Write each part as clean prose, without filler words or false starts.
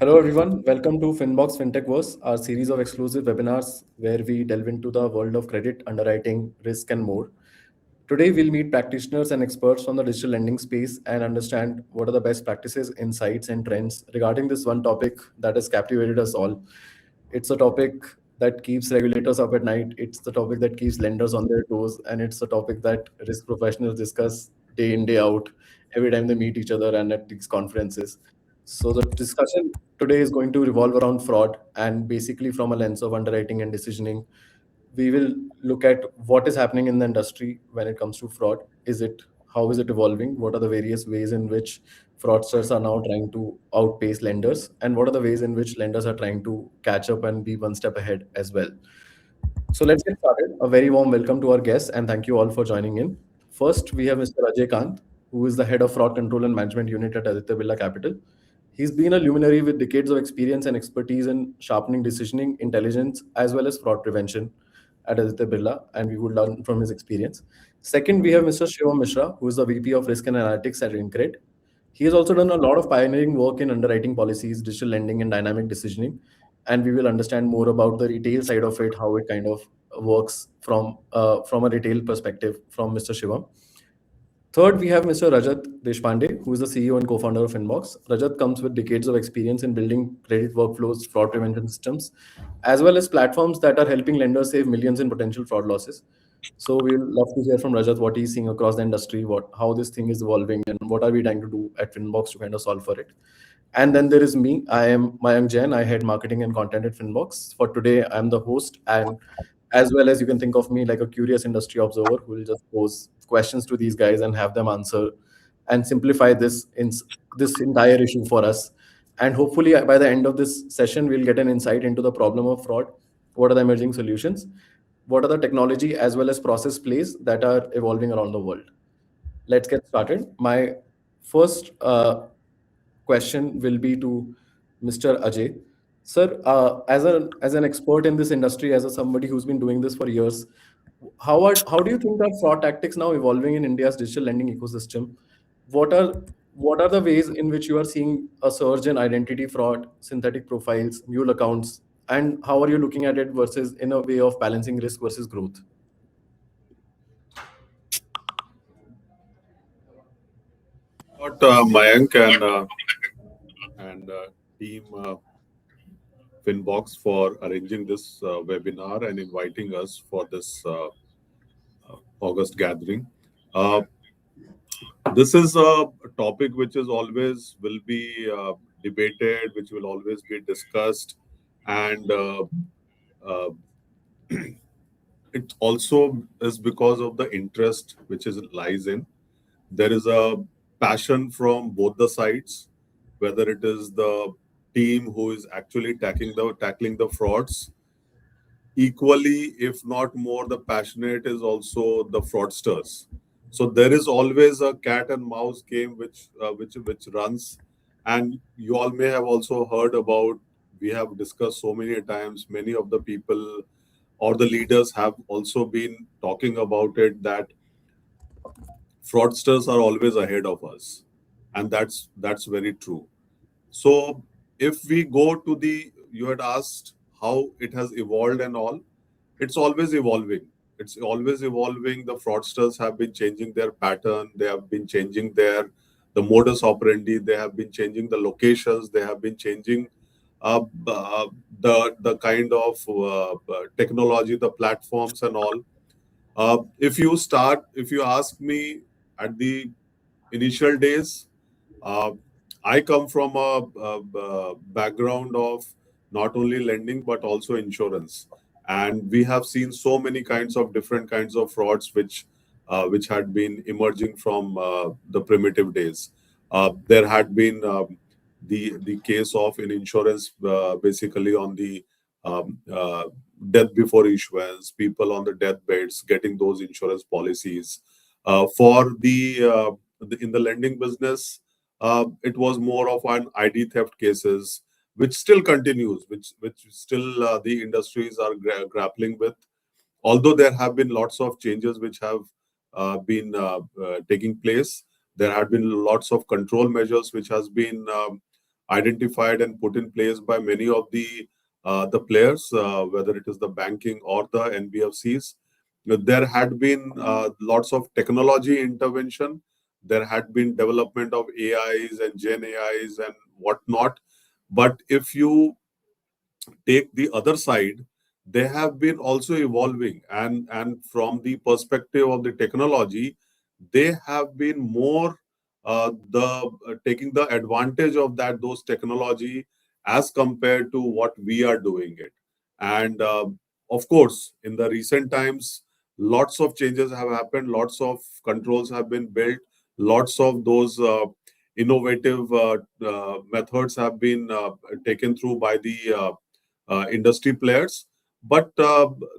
Hello, everyone. Welcome to FinBox FinTech Verse, our series of exclusive webinars where we delve into the world of credit, underwriting, risk, and more. Today, we'll meet practitioners and experts from the digital lending space and understand what are the best practices, insights, and trends regarding this one topic that has captivated us all. It's a topic that keeps regulators up at night. It's the topic that keeps lenders on their toes, and it's a topic that risk professionals discuss day in, day out, every time they meet each other and at these conferences. So the discussion today is going to revolve around fraud and basically from a lens of underwriting and decisioning. We will look at what is happening in the industry when it comes to fraud. How is it evolving? What are the various ways in which fraudsters are now trying to outpace lenders? And what are the ways in which lenders are trying to catch up and be one step ahead as well? So let's get started. A very warm welcome to our guests and thank you all for joining in. First, we have Mr. Ajay Kanth, who is the head of fraud control and management unit at Aditya Birla Capital. He's been a luminary with decades of experience and expertise in sharpening decisioning, intelligence, as well as fraud prevention at Aditya Birla, and we would learn from his experience. Second, we have Mr. Shivam Mishra, who is the VP of Risk and Analytics at InCred. He has also done a lot of pioneering work in underwriting policies, digital lending, and dynamic decisioning. And we will understand more about the retail side of it, how it kind of works from a retail perspective from Mr. Shivam. Third, we have Mr. Rajat Deshpande, who is the CEO and co-founder of FinBox. Rajat comes with decades of experience in building credit workflows, fraud prevention systems, as well as platforms that are helping lenders save millions in potential fraud losses. So we'll love to hear from Rajat what he's seeing across the industry, how this thing is evolving, and what are we trying to do at FinBox to kind of solve for it. And then there is me. I am Mayank Jain. I head marketing and content at FinBox. For today, I'm the host, and as well as you can think of me like a curious industry observer who will just pose questions to these guys and have them answer and simplify this entire issue for us. And hopefully, by the end of this session, we'll get an insight into the problem of fraud. What are the emerging solutions? What are the technology as well as process plays that are evolving around the world? Let's get started. My first question will be to Mr. Ajay. Sir, as an expert in this industry, as somebody who's been doing this for years, how do you think that fraud tactics now evolving in India's digital lending ecosystem? What are what are the ways in which you are seeing a surge in identity fraud, synthetic profiles, mule accounts, and how are you looking at it versus in a way of balancing risk versus growth? What Mayank and team FinBox for arranging this webinar and inviting us for this August gathering. Uh, this is a topic which is always will be debated, which will always be discussed, and uh, it also is because of the interest which is lies in. There is a passion from both the sides, whether it is the team who is actually tackling the frauds. Equally, if not more, the passionate is also the fraudsters. So there is always a cat and mouse game which runs, and you all may have also heard about. We have discussed so many times. Many of the people or the leaders have also been talking about it, that fraudsters are always ahead of us, and that's very true. So if we go to the, you had asked how it has evolved and all, it's always evolving. It's always evolving. The fraudsters have been changing their pattern. They have been changing the modus operandi. They have been changing the locations. They have been changing the kind of technology, the platforms and all. If you ask me, at the initial days, uh, I come from a background of not only lending but also insurance, and we have seen so many kinds of different kinds of frauds which had been emerging from the primitive days. There had been the case of in insurance, basically on the death before issuance, people on the deathbeds getting those insurance policies. For in the lending business, it was more of an ID theft cases, which still continues, which still the industries are grappling with. Although there have been lots of changes which have been taking place, there have been lots of control measures which has been identified and put in place by many of the players, whether it is the banking or the NBFCs. There had been lots of technology intervention. There had been development of AIs and Gen AIs and whatnot. But if you take the other side, they have been also evolving, and from the perspective of the technology, they have been more the taking the advantage of that those technology as compared to what we are doing it. And of course, in the recent times, lots of changes have happened, lots of controls have been built, lots of those innovative methods have been taken through by the industry players, but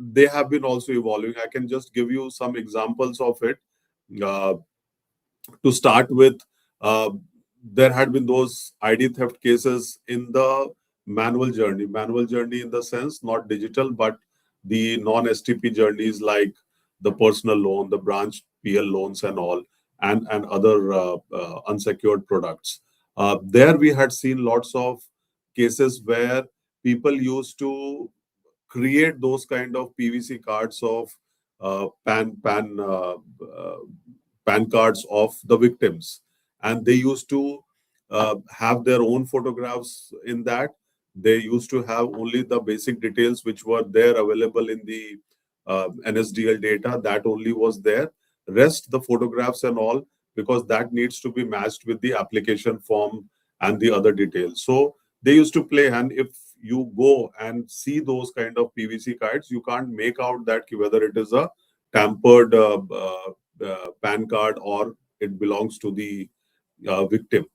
they have been also evolving. I can just give you some examples of it. Uh, to start with, uh, there had been those ID theft cases in the manual journey in the sense, not digital, but the non-STP journeys like the personal loan, the branch PL loans, and all, and other unsecured products. There we had seen lots of cases where people used to create those kind of PVC cards of pan cards of the victims, and they used to have their own photographs in that. They used to have only the basic details which were there available in the NSDL data. That only was there. Rest the photographs and all, because that needs to be matched with the application form and the other details. So they used to play, and if you go and see those kind of PVC cards, you can't make out that whether it is a tampered PAN card or it belongs to the victim.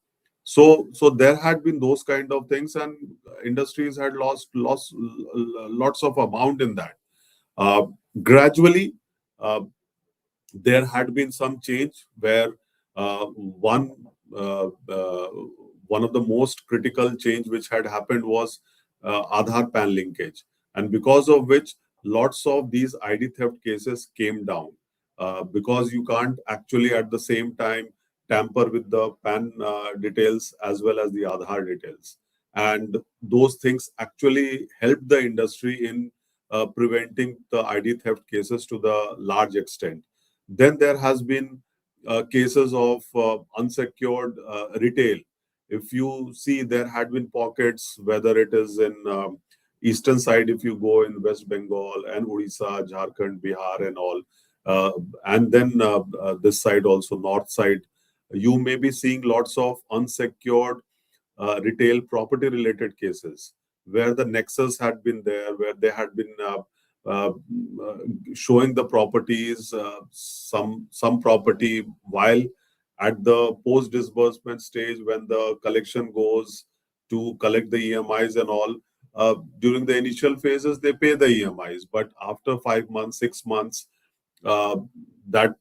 So there had been those kind of things, and industries had lost lots of amount in that. Uh, Gradually, uh, there had been some change where one one of the most critical change which had happened was Aadhaar PAN linkage, and because of which lots of these ID theft cases came down, because you can't actually at the same time tamper with the PAN details as well as the Aadhaar details, and those things actually helped the industry in preventing the ID theft cases to the large extent. Then there has been cases of unsecured retail. If you see, there had been pockets, whether it is in eastern side, if you go in West Bengal and Odisha, Jharkhand, Bihar, and all, uh, and then this side also, north side, you may be seeing lots of unsecured retail property related cases where the nexus had been there, where they had been uh, uh, showing the properties, some property, while at the post disbursement stage when the collection goes to collect the EMIs and all. During the initial phases, they pay the EMIs, but after 5 months, 6 months, uh, that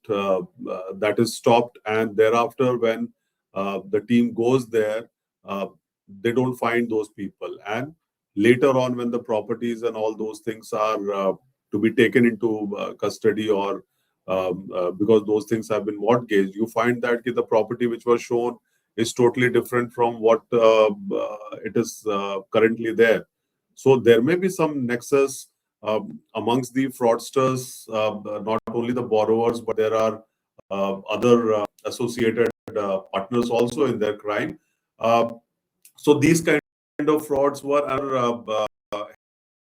is stopped, and thereafter when the team goes there, uh, they don't find those people, and later on when the properties and all those things are to be taken into custody, or because those things have been mortgaged, you find that the property which was shown is totally different from what it is currently there. So there may be some nexus amongst the fraudsters, not only the borrowers, but there are other associated partners also in their crime. Uh, so these kind of frauds were another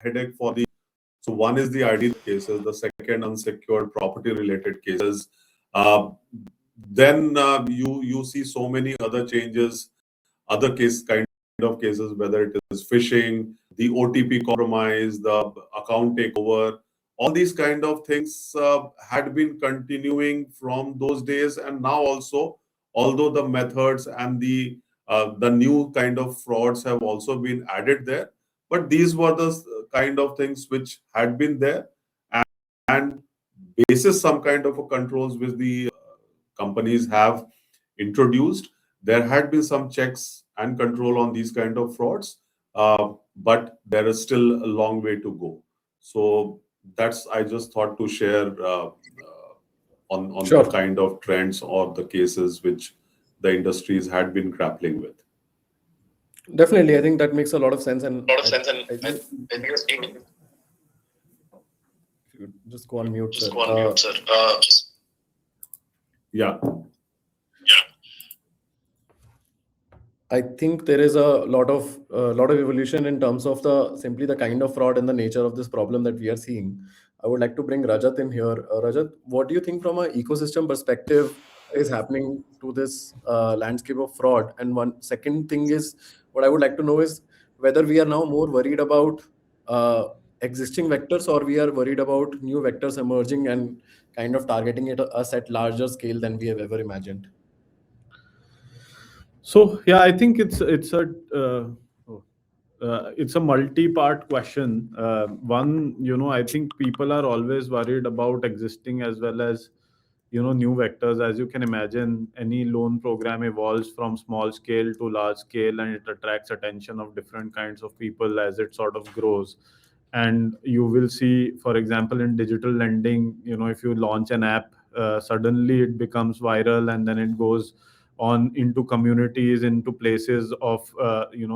headache for the. So one is the ID cases, the second unsecured property related cases. Uh, then you see so many other changes, other case kind of cases, whether it is phishing, the OTP compromise, the account takeover, all these kind of things had been continuing from those days, and now also, although the methods and the new kind of frauds have also been added there, but these were the kind of things which had been there, and basis some kind of a controls which the companies have introduced, there had been some checks and control on these kind of frauds, but there is still a long way to go. So that's, I just thought to share on the Sure. kind of trends or the cases which the industries had been grappling with. Definitely, I think that makes a lot of sense, and I think if you just go on mute, sir. Yeah. I think there is a lot of evolution in terms of the simply the kind of fraud and the nature of this problem that we are seeing. I would like to bring Rajat in here. Rajat, what do you think from an ecosystem perspective is happening to this landscape of fraud? And one second thing is what I would like to know is whether we are now more worried about uh, existing vectors, or we are worried about new vectors emerging and kind of targeting it us at larger scale than we have ever imagined. So yeah, I think oh, it's a multi-part question. One, I think people are always worried about existing as well as new vectors. As you can imagine, any loan program evolves from small scale to large scale, and it attracts attention of different kinds of people as it sort of grows. And you will see, for example, in digital lending, if you launch an app, suddenly it becomes viral, and then it goes on into communities, into places of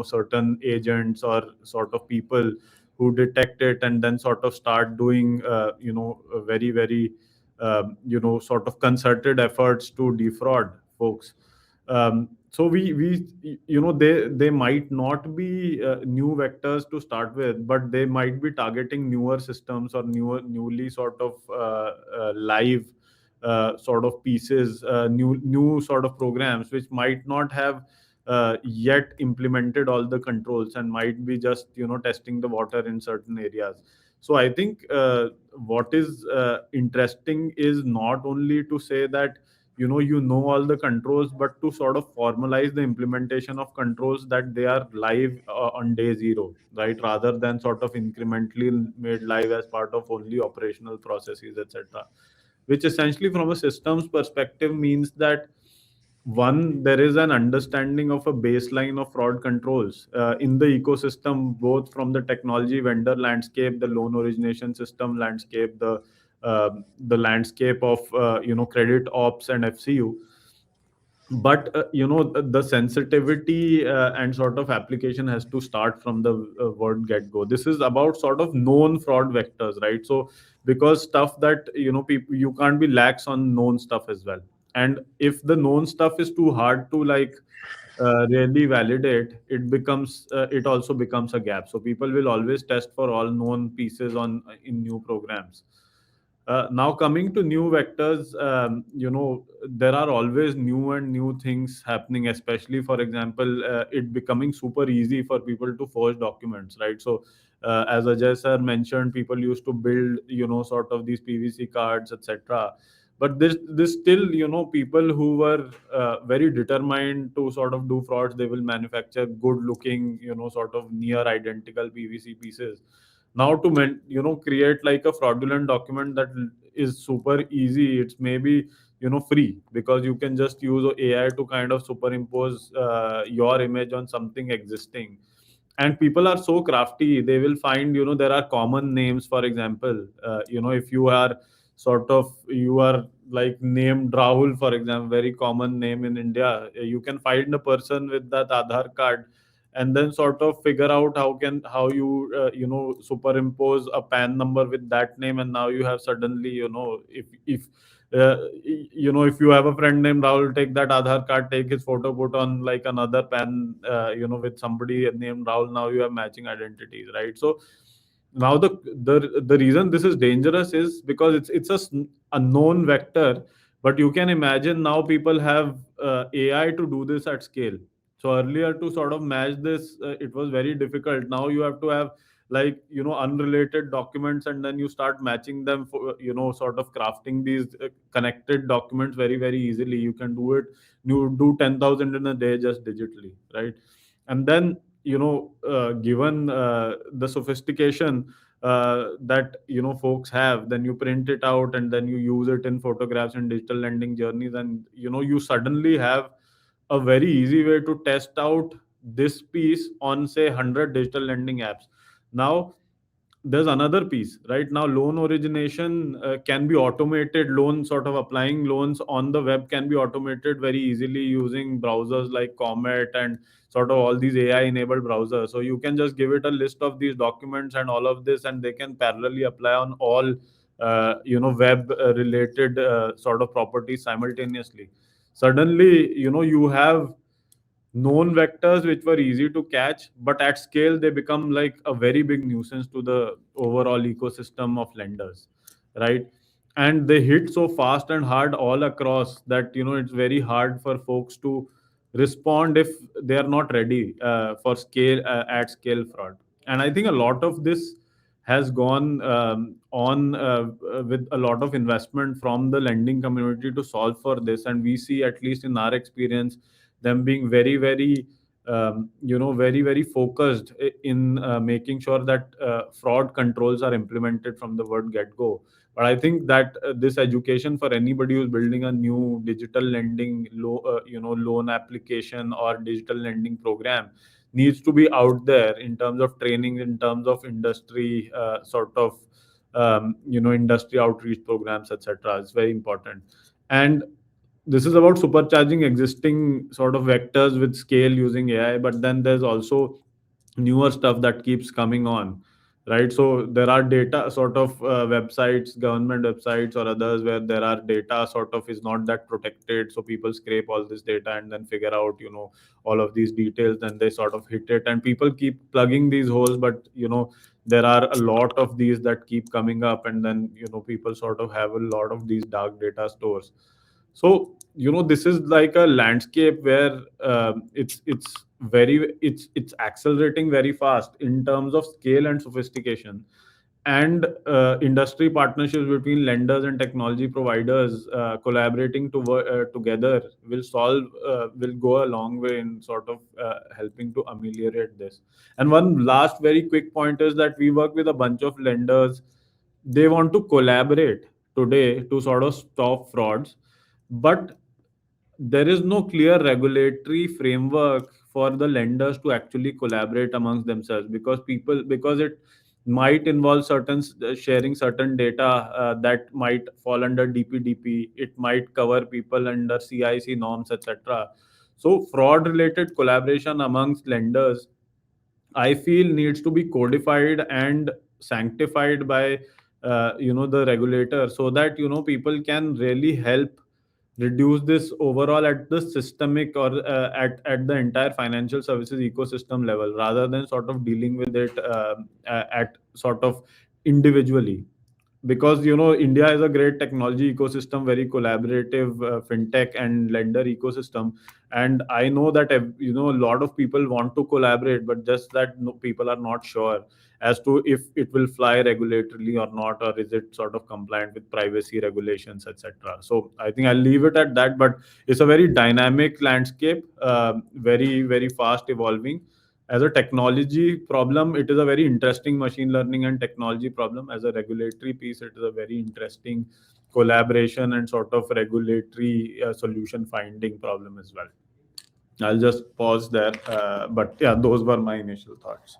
certain agents or sort of people who detect it and then sort of start doing a very very sort of concerted efforts to defraud folks. So we they might not be new vectors to start with, but they might be targeting newer systems or newly sort of live sort of pieces, new sort of programs which might not have yet implemented all the controls and might be just testing the water in certain areas. So I think what is interesting is not only to say that all the controls, but to sort of formalize the implementation of controls that they are live on day zero, right, rather than sort of incrementally made live as part of only operational processes, etc., which essentially from a systems perspective means that one, there is an understanding of a baseline of fraud controls in the ecosystem, both from the technology vendor landscape, the loan origination system landscape, the landscape of credit ops and FCU. But the sensitivity and sort of application has to start from the word get go. This is about sort of known fraud vectors, right? So because stuff that people, you can't be lax on known stuff as well. And if the known stuff is too hard to like really validate, it also becomes a gap. So people will always test for all known pieces on in new programs. Now coming to new vectors, there are always new and new things happening, especially, for example, it becoming super easy for people to forge documents, right? So as Ajay sir mentioned, people used to build, sort of these PVC cards, etc. But this still, people who were very determined to sort of do frauds, they will manufacture good looking, sort of near identical PVC pieces. Now to create like a fraudulent document that is super easy, it's maybe free, because you can just use AI to kind of superimpose your image on something existing. And people are so crafty, they will find, there are common names, for example, if you are sort of, you are like named Rahul, for example, very common name in India, you can find a person with that Aadhaar card and then sort of figure out how you superimpose a PAN number with that name, and now you have suddenly, if if you have a friend named Rahul, take that Aadhaar card, take his photo, put on like another PAN, with somebody named Rahul, now you have matching identities, right? So now the reason this is dangerous is because a known vector, but you can imagine now people have AI to do this at scale. So earlier, to sort of match this, it was very difficult. Now you have to have like unrelated documents, and then you start matching them for sort of crafting these connected documents very very easily. You can do it, you do 10,000 in a day just digitally, right? And then given the sophistication that folks have, then you print it out and then you use it in photographs and digital lending journeys, and you suddenly have a very easy way to test out this piece on say 100 digital lending apps. Now there's another piece. Right now, loan origination can be automated. Loan sort of applying loans on the web can be automated very easily using browsers like Comet and sort of all these AI enabled browsers. So you can just give it a list of these documents and all of this, and they can parallelly apply on all web related sort of properties simultaneously. Suddenly, you have known vectors which were easy to catch, but at scale they become like a very big nuisance to the overall ecosystem of lenders, right? And they hit so fast and hard all across that it's very hard for folks to respond if they are not ready for scale at scale fraud. And I think a lot of this has gone on with a lot of investment from the lending community to solve for this, and we see, at least in our experience, them being very very very very focused in making sure that fraud controls are implemented from the word get go. But I think that this education for anybody who's building a new digital lending loan application or digital lending program needs to be out there in terms of training, in terms of industry sort of industry outreach programs, etc. It's very important. And this is about supercharging existing sort of vectors with scale using AI, but then there's also newer stuff that keeps coming on, right? So there are data sort of websites, government websites or others, where there are data sort of is not that protected, so people scrape all this data and then figure out all of these details, then they sort of hit it, and people keep plugging these holes, but there are a lot of these that keep coming up, and then people sort of have a lot of these dark data stores. So this is like a landscape where it's accelerating very fast in terms of scale and sophistication. And industry partnerships between lenders and technology providers collaborating together will go a long way in sort of helping to ameliorate this. And one last very quick point is that we work with a bunch of lenders. They want to collaborate today to sort of stop frauds, but there is no clear regulatory framework for the lenders to actually collaborate amongst themselves, because it might involve sharing certain data that might fall under DPDP. It might cover people under CIC norms, etc. So fraud related collaboration amongst lenders, I feel, needs to be codified and sanctified by the regulator, so that people can really help reduce this overall at the systemic or at the entire financial services ecosystem level, rather than sort of dealing with it at sort of individually. Because India is a great technology ecosystem, very collaborative fintech and lender ecosystem, and I know that a lot of people want to collaborate, but just that people are not sure as to if it will fly regulatorily or not, or is it sort of compliant with privacy regulations, etc. So I think I'll leave it at that, but it's a very dynamic landscape, very very fast evolving. As a technology problem, it is a very interesting machine learning and technology problem. As a regulatory piece, it is a very interesting collaboration and sort of regulatory solution finding problem as well. I'll just pause there, but yeah, those were my initial thoughts.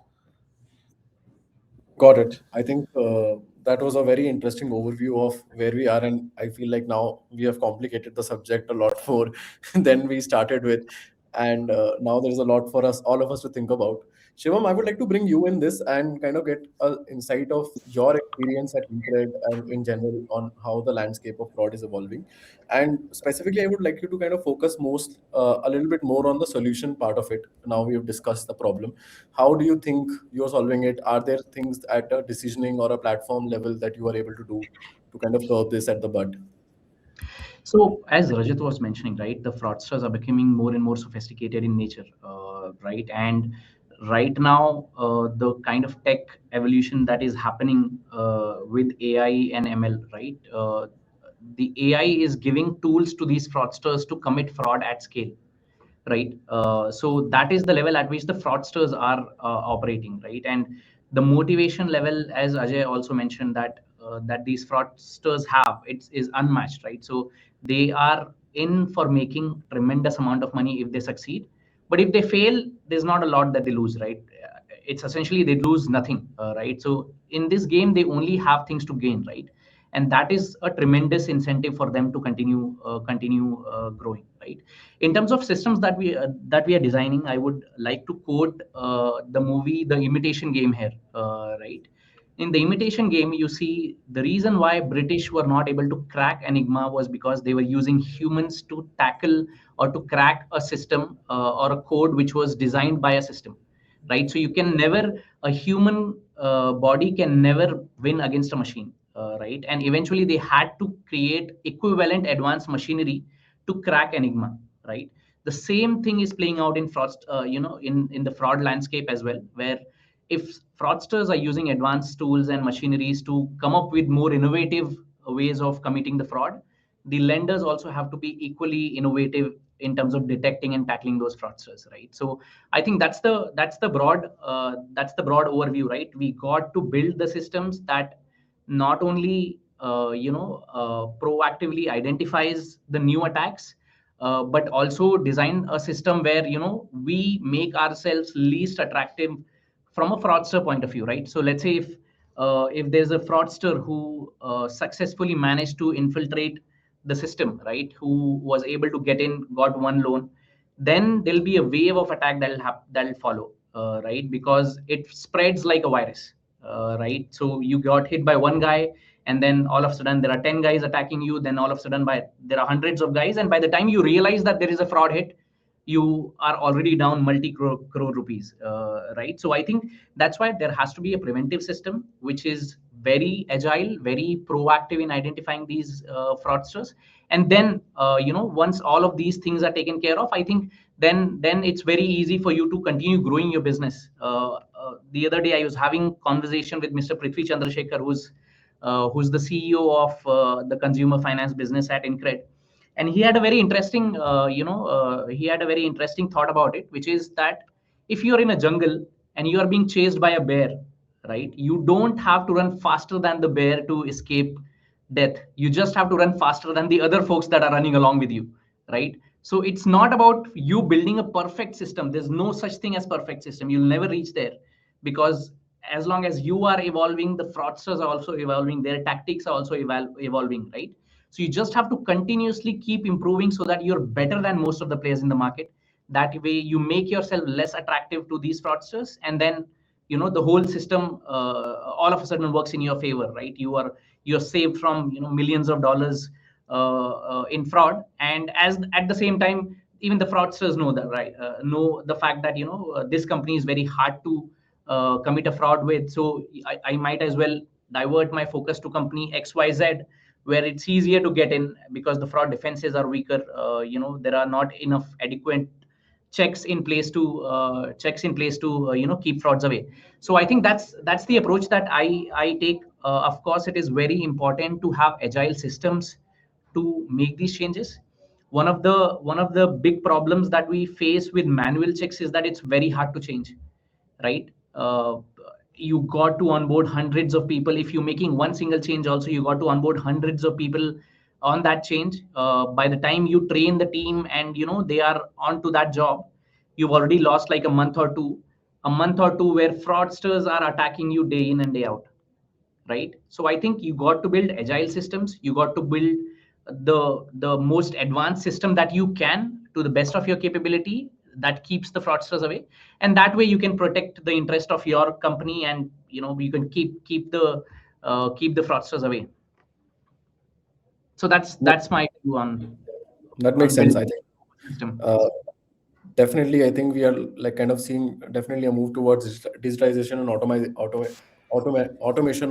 Got it. I think that was a very interesting overview of where we are, and I feel like now we have complicated the subject a lot more than we started with, and now there is a lot for us, all of us, to think about. Shivam, I would like to bring you in this and kind of get an insight of your experience at InCred and in general on how the landscape of fraud is evolving. And specifically, I would like you to kind of focus a little bit more on the solution part of it. Now we have discussed the problem. How do you think you're solving it? Are there things at a decisioning or a platform level that you are able to do to kind of curb this at the bud? So, as Rajat was mentioning, right, the fraudsters are becoming more and more sophisticated in nature, right? And right now, the kind of tech evolution that is happening with AI and ML, right? The AI is giving tools to these fraudsters to commit fraud at scale, right? So that is the level at which the fraudsters are operating, right? And the motivation level, as Ajay also mentioned, that these fraudsters have, it is unmatched, right? So they are in for making tremendous amount of money if they succeed, but if they fail, there's not a lot that they lose, right? it's essentially they lose nothing, right? So in this game, they only have things to gain, right? And that is a tremendous incentive for them to continue growing, right? In terms of systems that we are designing, I would like to quote the movie The Imitation Game here, right? In The Imitation Game, you see the reason why British were not able to crack Enigma was because they were using humans to tackle or to crack a system or a code which was designed by a system, right? So you can never, a human body can never win against a machine, right? And eventually they had to create equivalent advanced machinery to crack Enigma, right? The same thing is playing out in fraud, in the fraud landscape as well, where if fraudsters are using advanced tools and machineries to come up with more innovative ways of committing the fraud, the lenders also have to be equally innovative in terms of detecting and tackling those fraudsters, right? So I think that's the broad overview, right? We got to build the systems that not only proactively identifies the new attacks, but also design a system where we make ourselves least attractive from a fraudster point of view, right? So let's say if there's a fraudster who successfully managed to infiltrate the system, right, who was able to get in, got one loan, then there'll be a wave of attack that'll follow, right? Because it spreads like a virus, right? So you got hit by one guy, and then all of a sudden there are 10 guys attacking you, then all of a sudden there are hundreds of guys, and by the time you realize that there is a fraud hit, you are already down multi-crore rupees, right? So I think that's why there has to be a preventive system which is very agile, very proactive in identifying these fraudsters. And then once all of these things are taken care of, I think then it's very easy for you to continue growing your business. The other day I was having conversation with Mr. Prithvi Chandrasekhar, who's the CEO of the consumer finance business at InCred, and he had a very interesting thought about it, which is that if you're in a jungle and you are being chased by a bear, right, you don't have to run faster than the bear to escape death. You just have to run faster than the other folks that are running along with you, right? So it's not about you building a perfect system. There's no such thing as perfect system. You'll never reach there, because as long as you are evolving, the fraudsters are also evolving, their tactics are also evolving, right? So you just have to continuously keep improving so that you're better than most of the players in the market. That way you make yourself less attractive to these fraudsters, and then the whole system all of a sudden works in your favor, right? You're saved from millions of dollars in fraud, and as at the same time, even the fraudsters know that, right? Know the fact that this company is very hard to commit a fraud with, so I might as well divert my focus to company XYZ, where it's easier to get in because the fraud defenses are weaker. There are not enough adequate checks in place to keep frauds away. So I think that's the approach that I take. Of course, it is very important to have agile systems to make these changes. One of the big problems that we face with manual checks is that it's very hard to change, right? You got to onboard hundreds of people. If you're making one single change, also you got to onboard hundreds of people on that change. By the time you train the team and they are on to that job, you've already lost like a month or two where fraudsters are attacking you day in and day out, right? So I think you got to build agile systems. You got to build the most advanced system that you can to the best of your capability, that keeps the fraudsters away, and that way you can protect the interest of your company, and you can keep the fraudsters away. So that's my view That makes on sense, building I think. a system. Definitely, I think we are like kind of seeing definitely a move towards digitalization and automation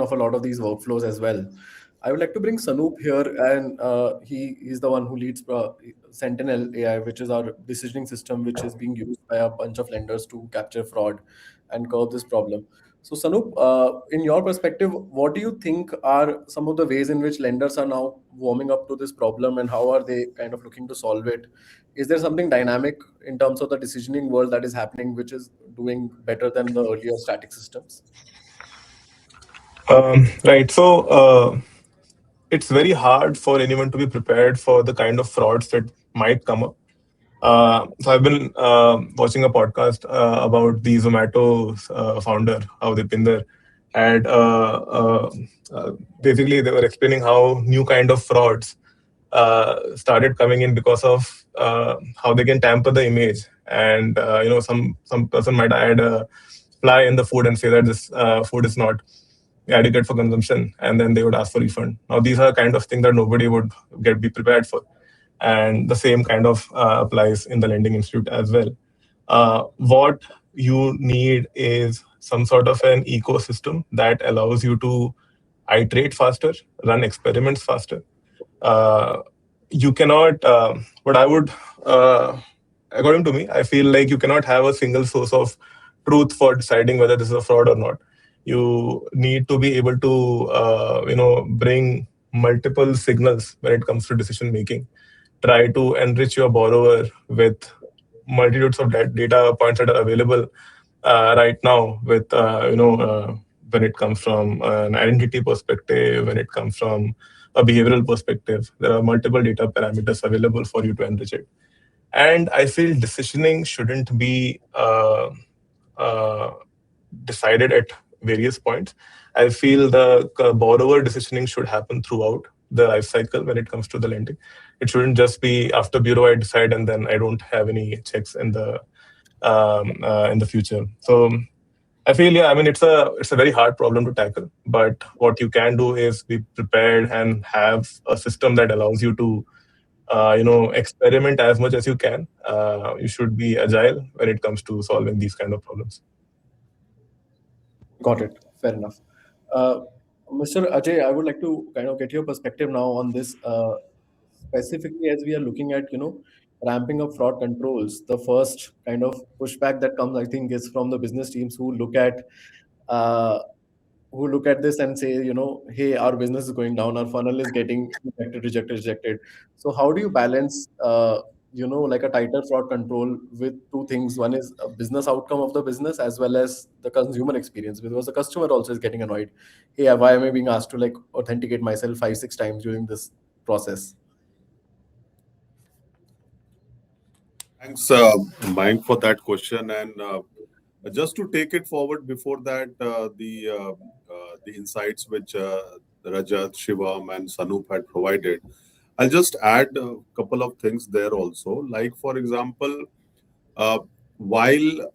of a lot of these workflows as well. I would like to bring Sanoop here, and he is the one who leads Sentinel AI, which is our decisioning system, which is being used by a bunch of lenders to capture fraud and curb this problem. So, Sanoop, in your perspective, what do you think are some of the ways in which lenders are now warming up to this problem, and how are they kind of looking to solve it? Is there something dynamic in terms of the decisioning world that is happening, which is doing better than the earlier static systems? Right. So it's very hard for anyone to be prepared for the kind of frauds that might come up. So I've been watching a podcast about the Zomato founder, how Dipinder had basically they were explaining how new kind of frauds started coming in because of how they can tamper the image, and some person might add a fly in the food and say that this food is not adequate for consumption, and then they would ask for refund. Now these are kind of things that nobody would be prepared for, and the same kind of applies in the lending institute as well. What you need is some sort of an ecosystem that allows you to iterate faster, run experiments faster. uh, you cannot what I would according to me, I feel like you cannot have a single source of truth for deciding whether this is a fraud or not. You need to be able to bring multiple signals when it comes to decision making. Try to enrich your borrower with multitudes of data points that are available right now, with when it comes from an identity perspective, when it comes from a behavioral perspective, there are multiple data parameters available for you to enrich it. And I feel decisioning shouldn't be uh, decided at various points. I feel the borrower decisioning should happen throughout the life cycle when it comes to the lending. It shouldn't just be after bureau I decide and then I don't have any checks in the future. So I feel, yeah, I mean it's a very hard problem to tackle. But what you can do is be prepared and have a system that allows you to experiment as much as you can. You should be agile when it comes to solving these kind of problems. Got it. Fair enough. Uh, Mr. Ajay, I would like to kind of get your perspective now on this, specifically as we are looking at, ramping up fraud controls. The first kind of pushback that comes, I think, is from the business teams uh, who look at this and say, hey, our business is going down, our funnel is getting rejected, rejected, rejected. So how do you balance, like a tighter fraud control with two things? One is a business outcome of the business as well as the consumer experience, because the customer also is getting annoyed. Hey, why am I being asked to like authenticate myself 5, 6 times during this process? Thanks, Mike, for that question. And just to take it forward, before that, the insights which Rajat, Shivam, and Sanoop had provided, I'll just add a couple of things there also. Like, for example, uh, while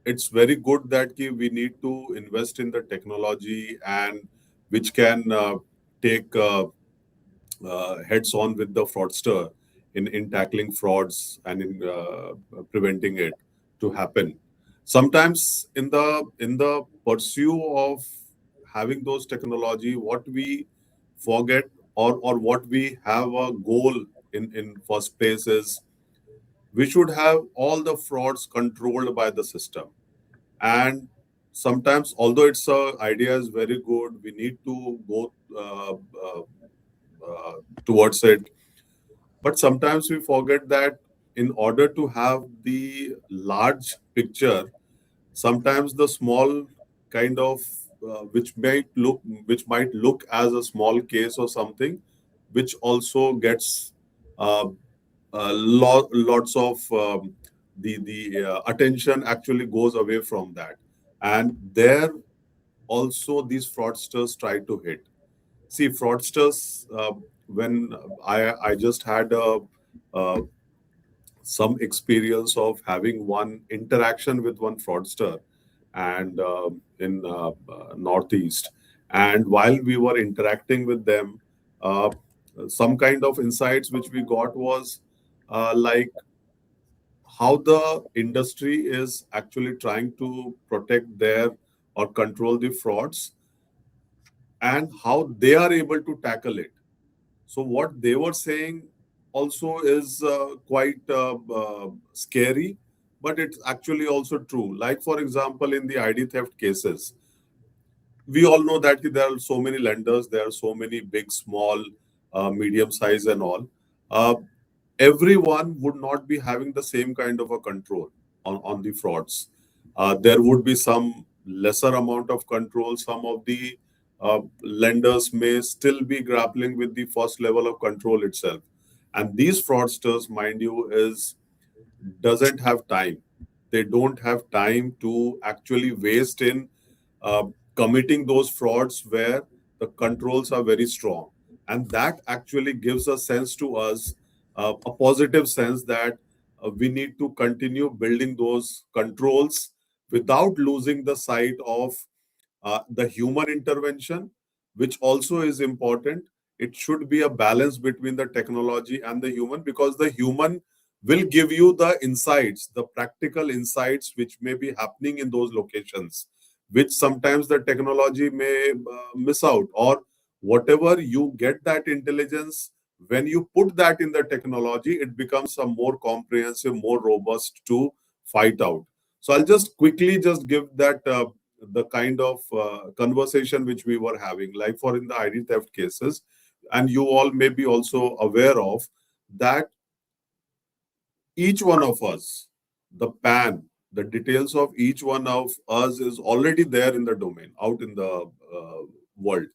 it's very good that we need to invest in the technology and which can take heads on with the fraudster in tackling frauds and in preventing it to happen. Sometimes in the pursuit of having those technology, what we forget, or what we have a goal in first place is we should have all the frauds controlled by the system. And sometimes, although it's a idea is very good, we need to go towards it. But sometimes we forget that in order to have the large picture, sometimes the small kind of which might look as a small case or something, which also gets uh, lots of the attention actually goes away from that, and there also these fraudsters try to hit. See, fraudsters, when I just had uh, some experience of having one interaction with one fraudster, and in Northeast, and while we were interacting with them, uh, some kind of insights which we got was like how the industry is actually trying to protect their or control the frauds, and how they are able to tackle it. So what they were saying also is quite scary, but it's actually also true. Like, for example, in the ID theft cases, we all know that there are so many lenders, there are so many big, small, medium size, and all. Uh, Everyone would not be having the same kind of a control on the frauds. There would be some lesser amount of control. Some of the lenders may still be grappling with the first level of control itself. And these fraudsters, mind you, is doesn't have time. They don't have time to actually waste in uh, committing those frauds where the controls are very strong. And that actually gives a sense to us, a positive sense that we need to continue building those controls without losing the sight of the human intervention, which also is important. It should be a balance between the technology and the human, because the human will give you the insights, the practical insights which may be happening in those locations, which sometimes the technology may miss out, or whatever you get that intelligence, when you put that in the technology, it becomes a more comprehensive, more robust to fight out. So I'll just quickly just give that the kind of conversation which we were having, like for in the ID theft cases, and you all may be also aware of that each one of us, the PAN, the details of each one of us is already there in the domain, out in the world.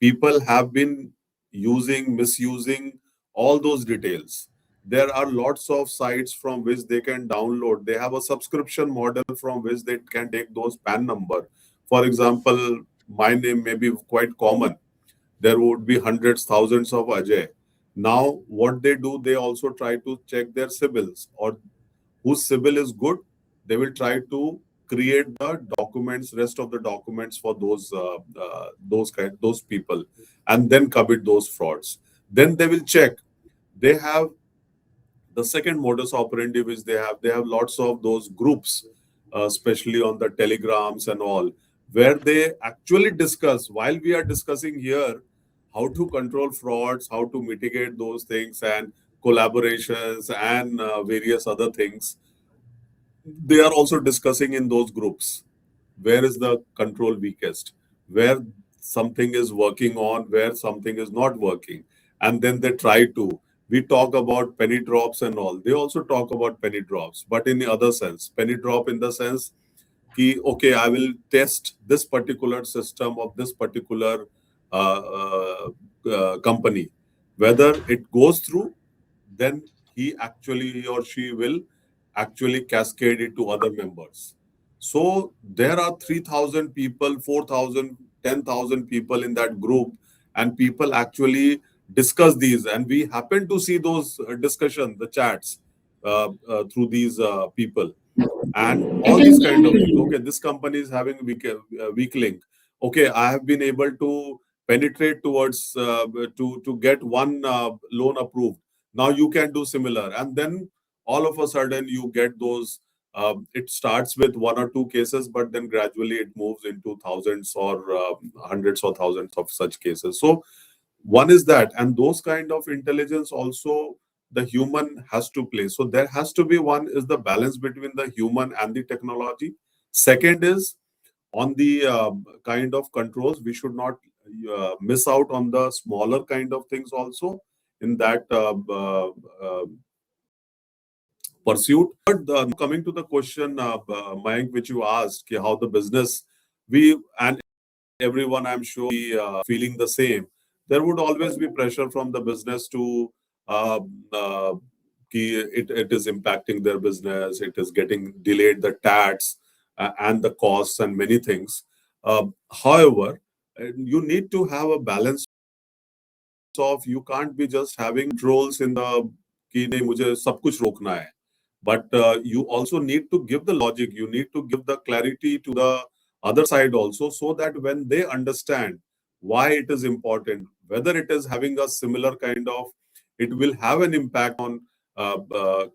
People have been using, misusing all those details. There are lots of sites from which they can download. They have a subscription model from which they can take those PAN number. For example, my name may be quite common. There would be hundreds, thousands of Ajay. Now, what they do, they also try to check their CIBILs, or whose CIBIL is good, they will try to create the documents, rest of the documents for those people, and then commit those frauds. Then they will check. They have the second modus operandi which they have lots of those groups, especially on the telegrams and all, where they actually discuss, while we are discussing here how to control frauds, how to mitigate those things, and collaborations and various other things, they are also discussing in those groups where is the control weakest, where something is working on, where something is not working. And then they try to, we talk about penny drops and all, they also talk about penny drops, but in the other sense, penny drop in the sense ki, okay, I will test this particular system of this particular company, whether it goes through, then he or she will actually cascade it to other members. So there are 3,000 people, 4,000, 10,000 people in that group, and people actually discuss these. And we happen to see those discussion, the chats through these people, and all these kind of things. Okay, this company is having weak link. Okay, I have been able to penetrate towards to get one loan approved. Now you can do similar, and then all of a sudden you get those. It starts with one or two cases, but then gradually it moves into thousands or hundreds or thousands of such cases. So one is that, and those kind of intelligence also the human has to play. So there has to be, one is the balance between the human and the technology. Second is on the kind of controls, we should not miss out on the smaller kind of things also in that pursuit. But coming to the question, Mayank, which you asked, ki how the business, we and everyone, I'm sure, feeling the same. There would always be pressure from the business to uh, uh, it is impacting their business. It is getting delayed, the tax and the costs and many things. However, you need to have a balance of, you can't be just having roles in the कि नहीं मुझे सब कुछ रोकना है. But you also need to give the logic, you need to give the clarity to the other side also, so that when they understand why it is important, whether it is having a similar kind of, it will have an impact on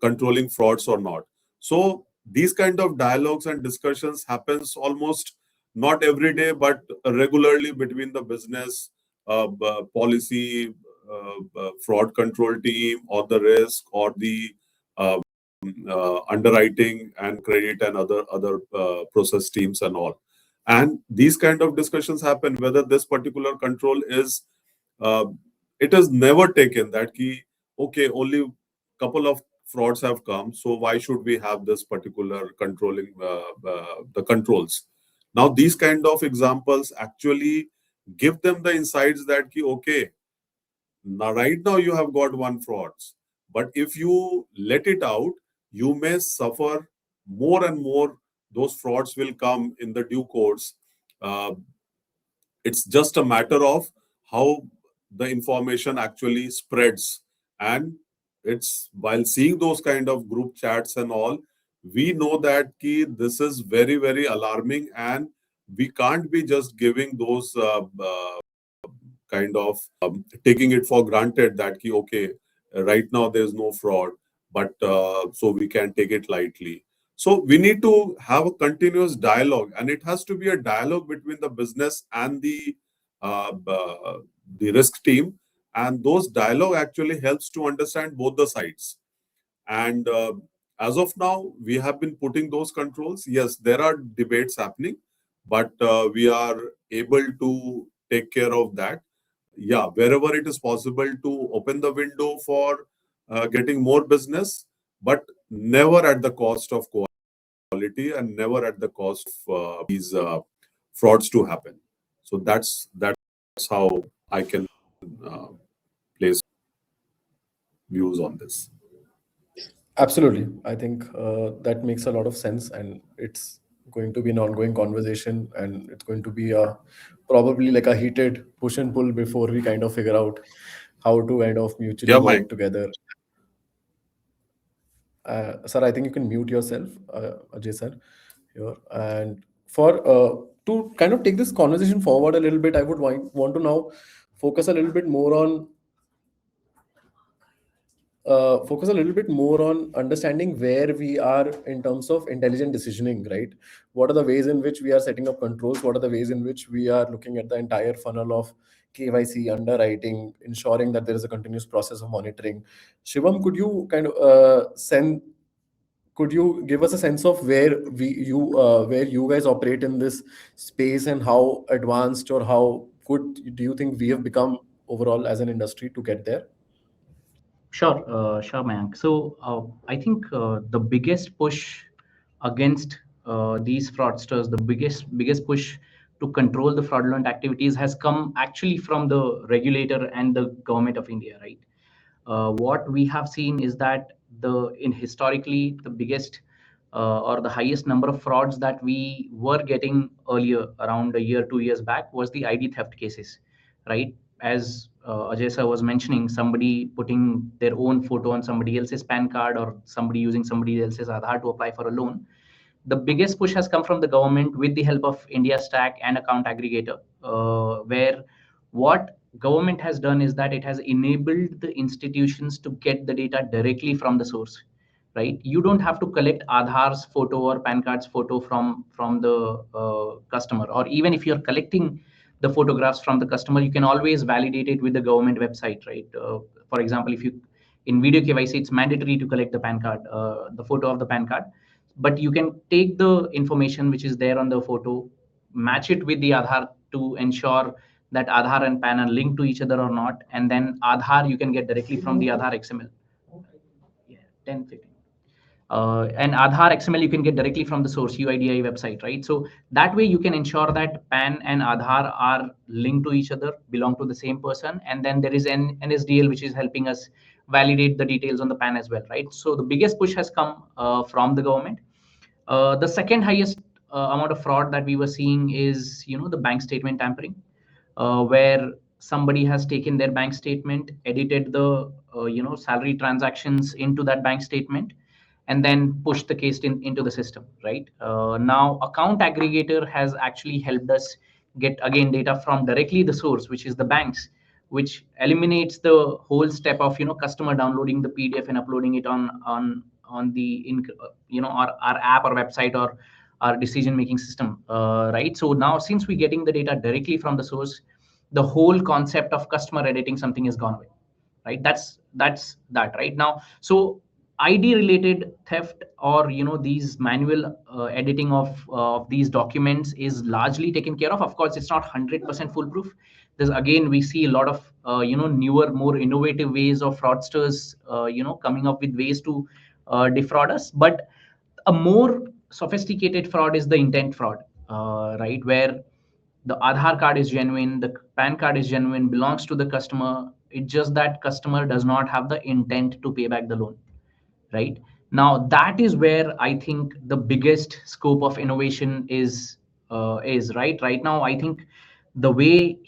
controlling frauds or not. So these kind of dialogues and discussions happens almost not every day, but regularly between the business policy, fraud control team, or the risk, or the underwriting and credit and other process teams and all. And these kind of discussions happen whether this particular control is uh, it is never taken that key, okay, only couple of frauds have come, so why should we have this particular controlling the controls. Now these kind of examples actually give them the insights that key, okay, now right now you have got one frauds, but if you let it out, you may suffer more and more. Those frauds will come in the due course. Uh, it's just a matter of how the information actually spreads. And it's while seeing those kind of group chats and all, we know that this is very, very alarming, and we can't be just giving those kind of taking it for granted that okay, right now there's no fraud, but so we can take it lightly. So we need to have a continuous dialogue, and it has to be a dialogue between the business and the risk team. And those dialogue actually helps to understand both the sides. And as of now, we have been putting those controls. Yes, there are debates happening, but we are able to take care of that. Yeah, wherever it is possible to open the window for getting more business, but never at the cost of quality and never at the cost of these frauds to happen. So that's how I can uh, place views on this. Absolutely. I think that makes a lot of sense, and it's going to be an ongoing conversation, and it's going to be a probably like a heated push and pull before we kind of figure out how to kind of mutually Yeah, Mike. work together. Sir, I think you can mute yourself, Ajay sir, here. And for to kind of take this conversation forward a little bit, I would want to now focus a little bit more on understanding where we are in terms of intelligent decisioning, right? What are the ways in which we are setting up controls? What are the ways in which we are looking at the entire funnel of KYC, underwriting, ensuring that there is a continuous process of monitoring? Shivam, could you give us a sense of where you guys operate in this space, and how advanced or how good do you think we have become overall as an industry to get there? Sure, Mayank. So I think the biggest push against these fraudsters, the biggest push to control the fraudulent activities has come actually from the regulator and the government of India, right? What we have seen is that historically the biggest or the highest number of frauds that we were getting earlier, around a year, 2 years back, was the ID theft cases, right? As Ajay sir was mentioning, somebody putting their own photo on somebody else's PAN card, or somebody using somebody else's Aadhaar to apply for a loan. The biggest push has come from the government with the help of India Stack and Account Aggregator, where what government has done is that it has enabled the institutions to get the data directly from the source, right? You don't have to collect Aadhaar's photo or PAN card's photo from the customer, or even if you're collecting the photographs from the customer, you can always validate it with the government website, right? For example, if you in video KYC, it's mandatory to collect the PAN card, the photo of the PAN card, but you can take the information which is there on the photo, match it with the Aadhaar to ensure that Aadhaar and PAN are linked to each other or not, and then Aadhaar you can get directly from the Aadhaar XML. Yeah, 10, 15. And Aadhaar XML you can get directly from the source UIDAI website, right? So that way you can ensure that PAN and Aadhaar are linked to each other, belong to the same person, and then there is an NSDL which is helping us validate the details on the PAN as well, right? So the biggest push has come from the government. The second highest amount of fraud that we were seeing is, the bank statement tampering, where somebody has taken their bank statement, edited the salary transactions into that bank statement, and then pushed the case into the system, right? Now, account aggregator has actually helped us get again data from directly the source, which is the banks, which eliminates the whole step of customer downloading the PDF and uploading it on the our app or website or our decision making system, right? So now, since we're getting the data directly from the source, the whole concept of customer editing something is gone away, right? That's that right now. So ID related theft, or these manual editing of these documents is largely taken care of. Of course, it's not 100% foolproof. There's, again, we see a lot of newer, more innovative ways of fraudsters coming up with ways to defraud us. But a more sophisticated fraud is the intent fraud, right? Where the Aadhaar card is genuine, the PAN card is genuine, belongs to the customer. It's just that customer does not have the intent to pay back the loan, right? Now that is where I think the biggest scope of innovation is right now. I think the way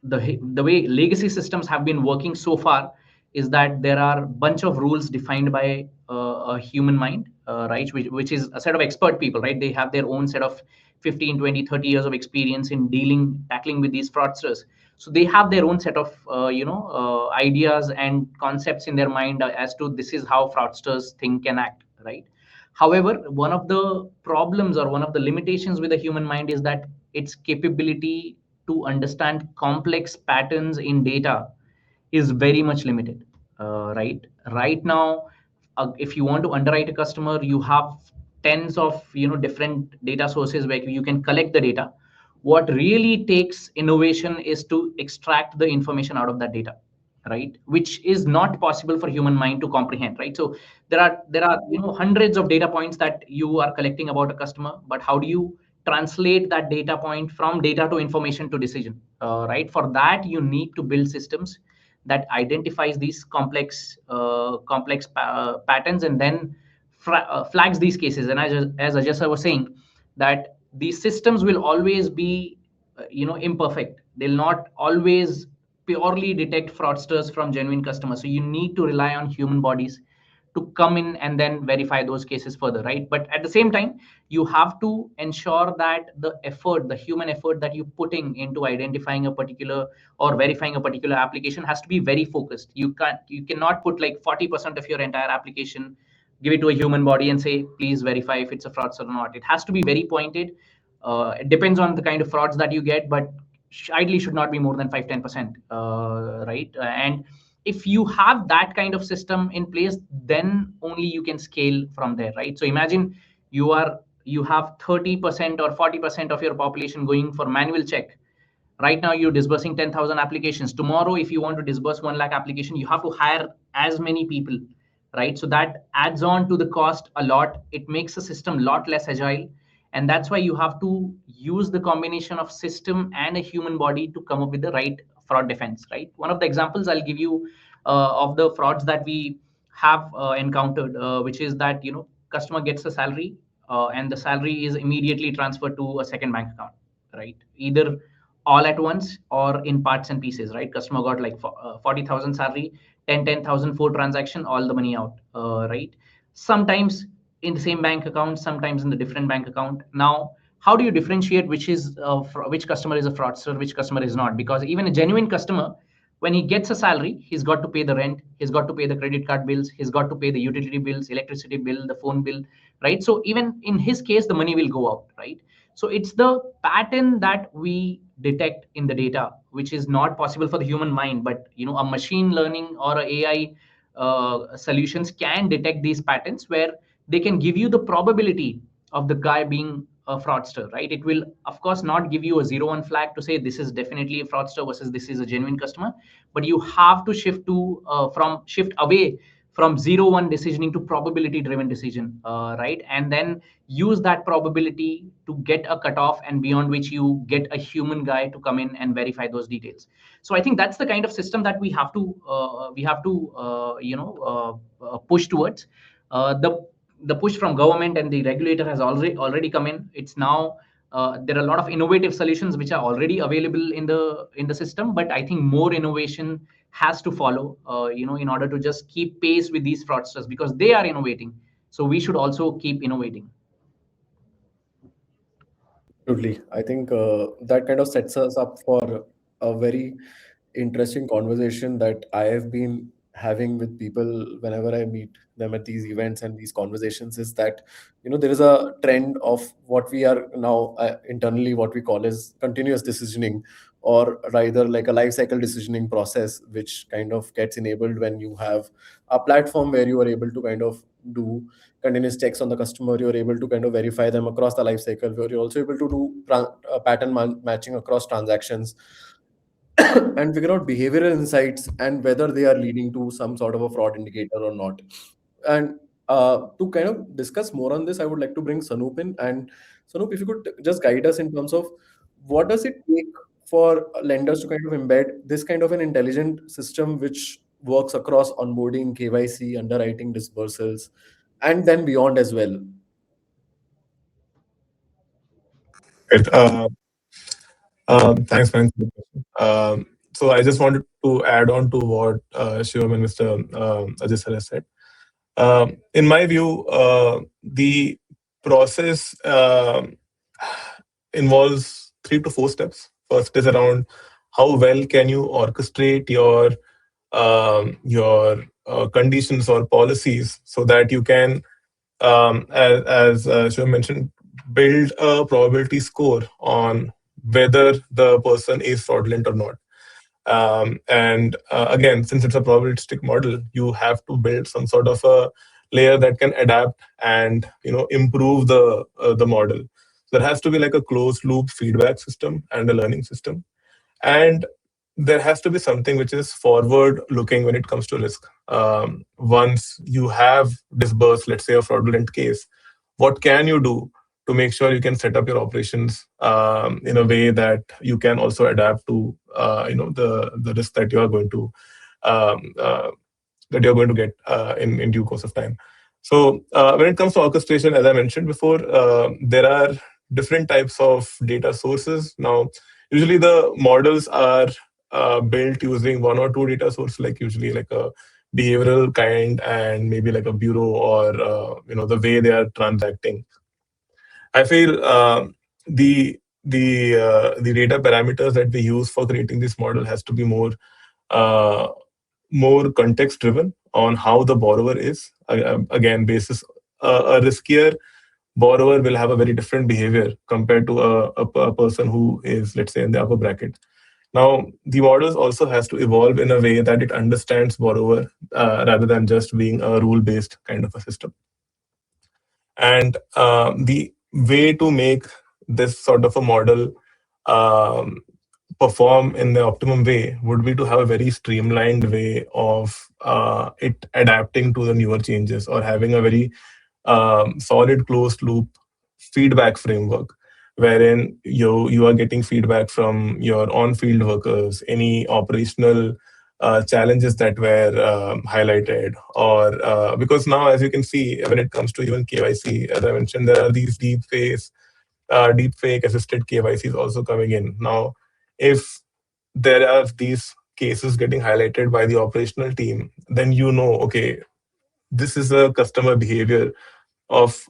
the way legacy systems have been working so far is that there are a bunch of rules defined by a human mind, right, which is a set of expert people, right? They have their own set of 15, 20, 30 years of experience in tackling with these fraudsters. So they have their own set of ideas and concepts in their mind as to this is how fraudsters think and act, right? However, one of the problems or one of the limitations with the human mind is that its capability to understand complex patterns in data is very much limited, right now. If you want to underwrite a customer, you have tens of different data sources where you can collect the data. What really takes innovation is to extract the information out of that data, right, which is not possible for human mind to comprehend, right? So there are hundreds of data points that you are collecting about a customer, but how do you translate that data point from data to information to decision, right? For that you need to build systems that identifies these complex patterns and then flags these cases. And as Ajay was saying, that these systems will always be imperfect. They'll not always purely detect fraudsters from genuine customers. So you need to rely on human bodies to come in and then verify those cases further, right? But at the same time, you have to ensure that the human effort that you're putting into identifying a particular or verifying a particular application has to be very focused. You cannot put like 40% of your entire application, give it to a human body and say, please verify if it's a fraudster or not. It has to be very pointed. It depends on the kind of frauds that you get, but ideally should not be more than 5-10%, right? And if you have that kind of system in place, then only you can scale from there, right? So imagine you have 30% or 40% of your population going for manual check. Right now you're disbursing 10,000 applications. Tomorrow if you want to disburse 1 lakh application, you have to hire as many people, right? So that adds on to the cost a lot. It makes the system a lot less agile, and that's why you have to use the combination of system and a human body to come up with the right fraud defense, right? One of the examples I'll give you of the frauds that we have encountered, which is that customer gets a salary, and the salary is immediately transferred to a second bank account, right? Either all at once or in parts and pieces, right? Customer got like 40,000 salary, 10,000 for transaction, all the money out, right? Sometimes in the same bank account, sometimes in the different bank account. Now, how do you differentiate which customer is a fraudster, which customer is not? Because even a genuine customer, when he gets a salary, he's got to pay the rent, he's got to pay the credit card bills, he's got to pay the utility bills, electricity bill, the phone bill, right? So even in his case, the money will go out, right? So it's the pattern that we detect in the data, which is not possible for the human mind, but a machine learning or a AI solutions can detect these patterns where they can give you the probability of the guy being a fraudster, right? It will, of course, not give you a 0-1 flag to say this is definitely a fraudster versus this is a genuine customer, but you have to shift away from 0-1 decisioning to probability driven decision, right? And then use that probability to get a cutoff, and beyond which you get a human guy to come in and verify those details. So I think that's the kind of system that we have to push towards. The push from government and the regulator has already come in. It's now there are a lot of innovative solutions which are already available in the system, but I think more innovation has to follow, in order to just keep pace with these fraudsters, because they are innovating. So we should also keep innovating. Absolutely. I think that kind of sets us up for a very interesting conversation that I have been having with people whenever I meet them at these events and these conversations, is that there is a trend of what we are now internally what we call as continuous decisioning, or rather like a life cycle decisioning process, which kind of gets enabled when you have a platform where you are able to kind of do continuous checks on the customer. You're able to kind of verify them across the life cycle, where you're also able to do pattern matching across transactions and figure out behavioral insights and whether they are leading to some sort of a fraud indicator or not. And to kind of discuss more on this, I would like to bring Sanoop in. And Sanoop, if you could just guide us in terms of what does it take for lenders to kind of embed this kind of an intelligent system which works across onboarding, KYC, underwriting, disbursals, and then beyond as well. Right. Thanks, man. For the question. So I just wanted to add on to what Shivam and Mr. Ajay sir has said. In my view, the process involves 3 to 4 steps. First is around how well can you orchestrate your conditions or policies so that you can, as Shivam mentioned, build a probability score on whether the person is fraudulent or not. And again, since it's a probabilistic model, you have to build some sort of a layer that can adapt and improve the model. There has to be like a closed loop feedback system and a learning system, and there has to be something which is forward looking when it comes to risk. Once you have disbursed, let's say, a fraudulent case, what can you do to make sure you can set up your operations in a way that you can also adapt to the risk that you are going to um, uh, get in due course of time. So when it comes to orchestration, as I mentioned before, there are different types of data sources. Now, usually the models are built using 1 or 2 data sources, like usually like a behavioral kind and maybe like a bureau or the way they are transacting. I feel the data parameters that we use for creating this model has to be uh, more context driven on how the borrower is. Again, basis a riskier borrower will have a very different behavior compared to a person who is, let's say, in the upper bracket. Now, the models also has to evolve in a way that it understands borrower rather than just being a rule based kind of a system. And the way to make this sort of a model um, perform in the optimum way would be to have a very streamlined way of it adapting to the newer changes, or having a very solid closed loop feedback framework wherein you are getting feedback from your on field workers, any operational challenges that were highlighted, or because now, as you can see, when it comes to even KYC, as I mentioned, there are these deep fake assisted KYCs also coming in now. If there are these cases getting highlighted by the operational team, then okay, this is a customer behavior of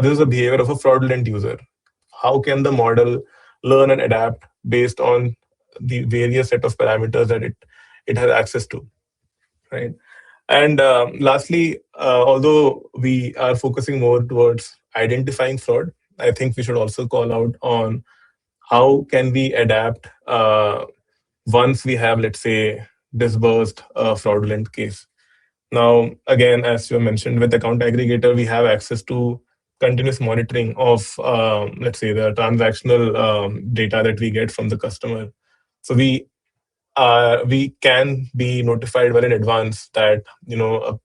this is a behavior of a fraudulent user. How can the model learn and adapt based on the various set of parameters that it has access to, right? And lastly, although we are focusing more towards identifying fraud, I think we should also call out on how can we adapt once we have, let's say, disbursed a fraudulent case. Now, again, as you mentioned, with account aggregator, we have access to continuous monitoring of, let's say, the transactional data that we get from the customer. So we can be notified well in advance that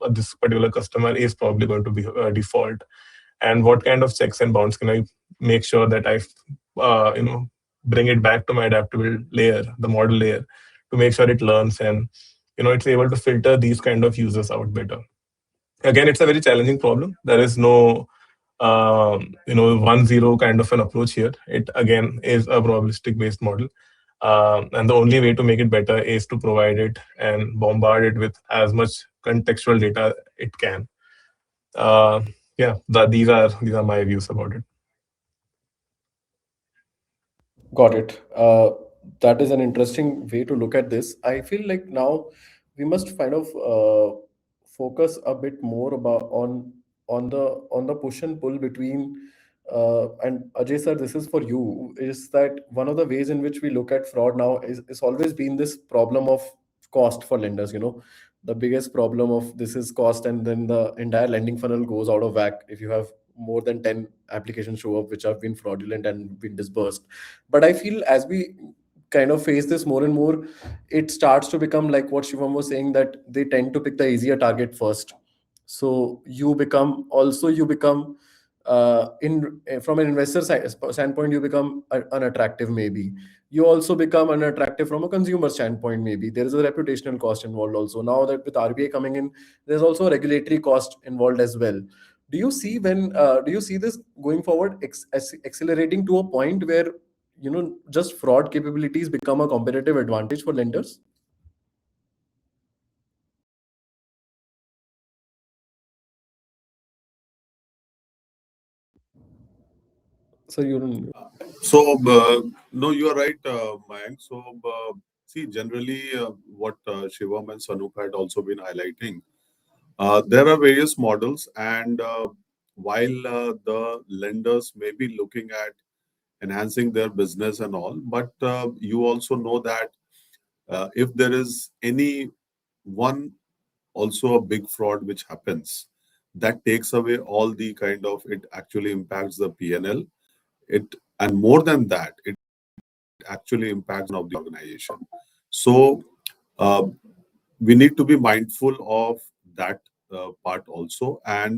this particular customer is probably going to be default, and what kind of checks and bounds can I make sure that I bring it back to my adaptable layer, the model layer, to make sure it learns and it's able to filter these kind of users out better. Again, it's a very challenging problem. There is no 1-0 kind of an approach here. It again is a probabilistic based model, and the only way to make it better is to provide it and bombard it with as much contextual data it can. uh, yeah, these are my views about it. Got it. That is an interesting way to look at this. I feel like now we must kind of focus a bit more about on the push and pull between. And Ajay sir, this is for you. Is that one of the ways in which we look at fraud now is always been this problem of cost for lenders. The biggest problem of this is cost, and then the entire lending funnel goes out of whack if you have more than 10 applications show up which have been fraudulent and been disbursed. But I feel as we kind of face this more and more, it starts to become like what Shivam was saying, that they tend to pick the easier target first. So you become in from an investor standpoint, you become unattractive. Maybe you also become unattractive from a consumer standpoint. Maybe there is a reputational cost involved also. Now that with RBI coming in, there's also a regulatory cost involved as well. Do you see this going forward, accelerating to a point where just fraud capabilities become a competitive advantage for lenders? So you don't. So, no, you are right, Mayank. So, see, generally, what Shivam and Sanoop had also been highlighting, there are various models, and while the lenders may be looking at enhancing their business and all, but you also know that if there is any one also a big fraud which happens, that takes away all the kind of, it actually impacts the PNL. It, and more than that, it actually impacts of the organization. So uh, we need to be mindful of that part also, uh,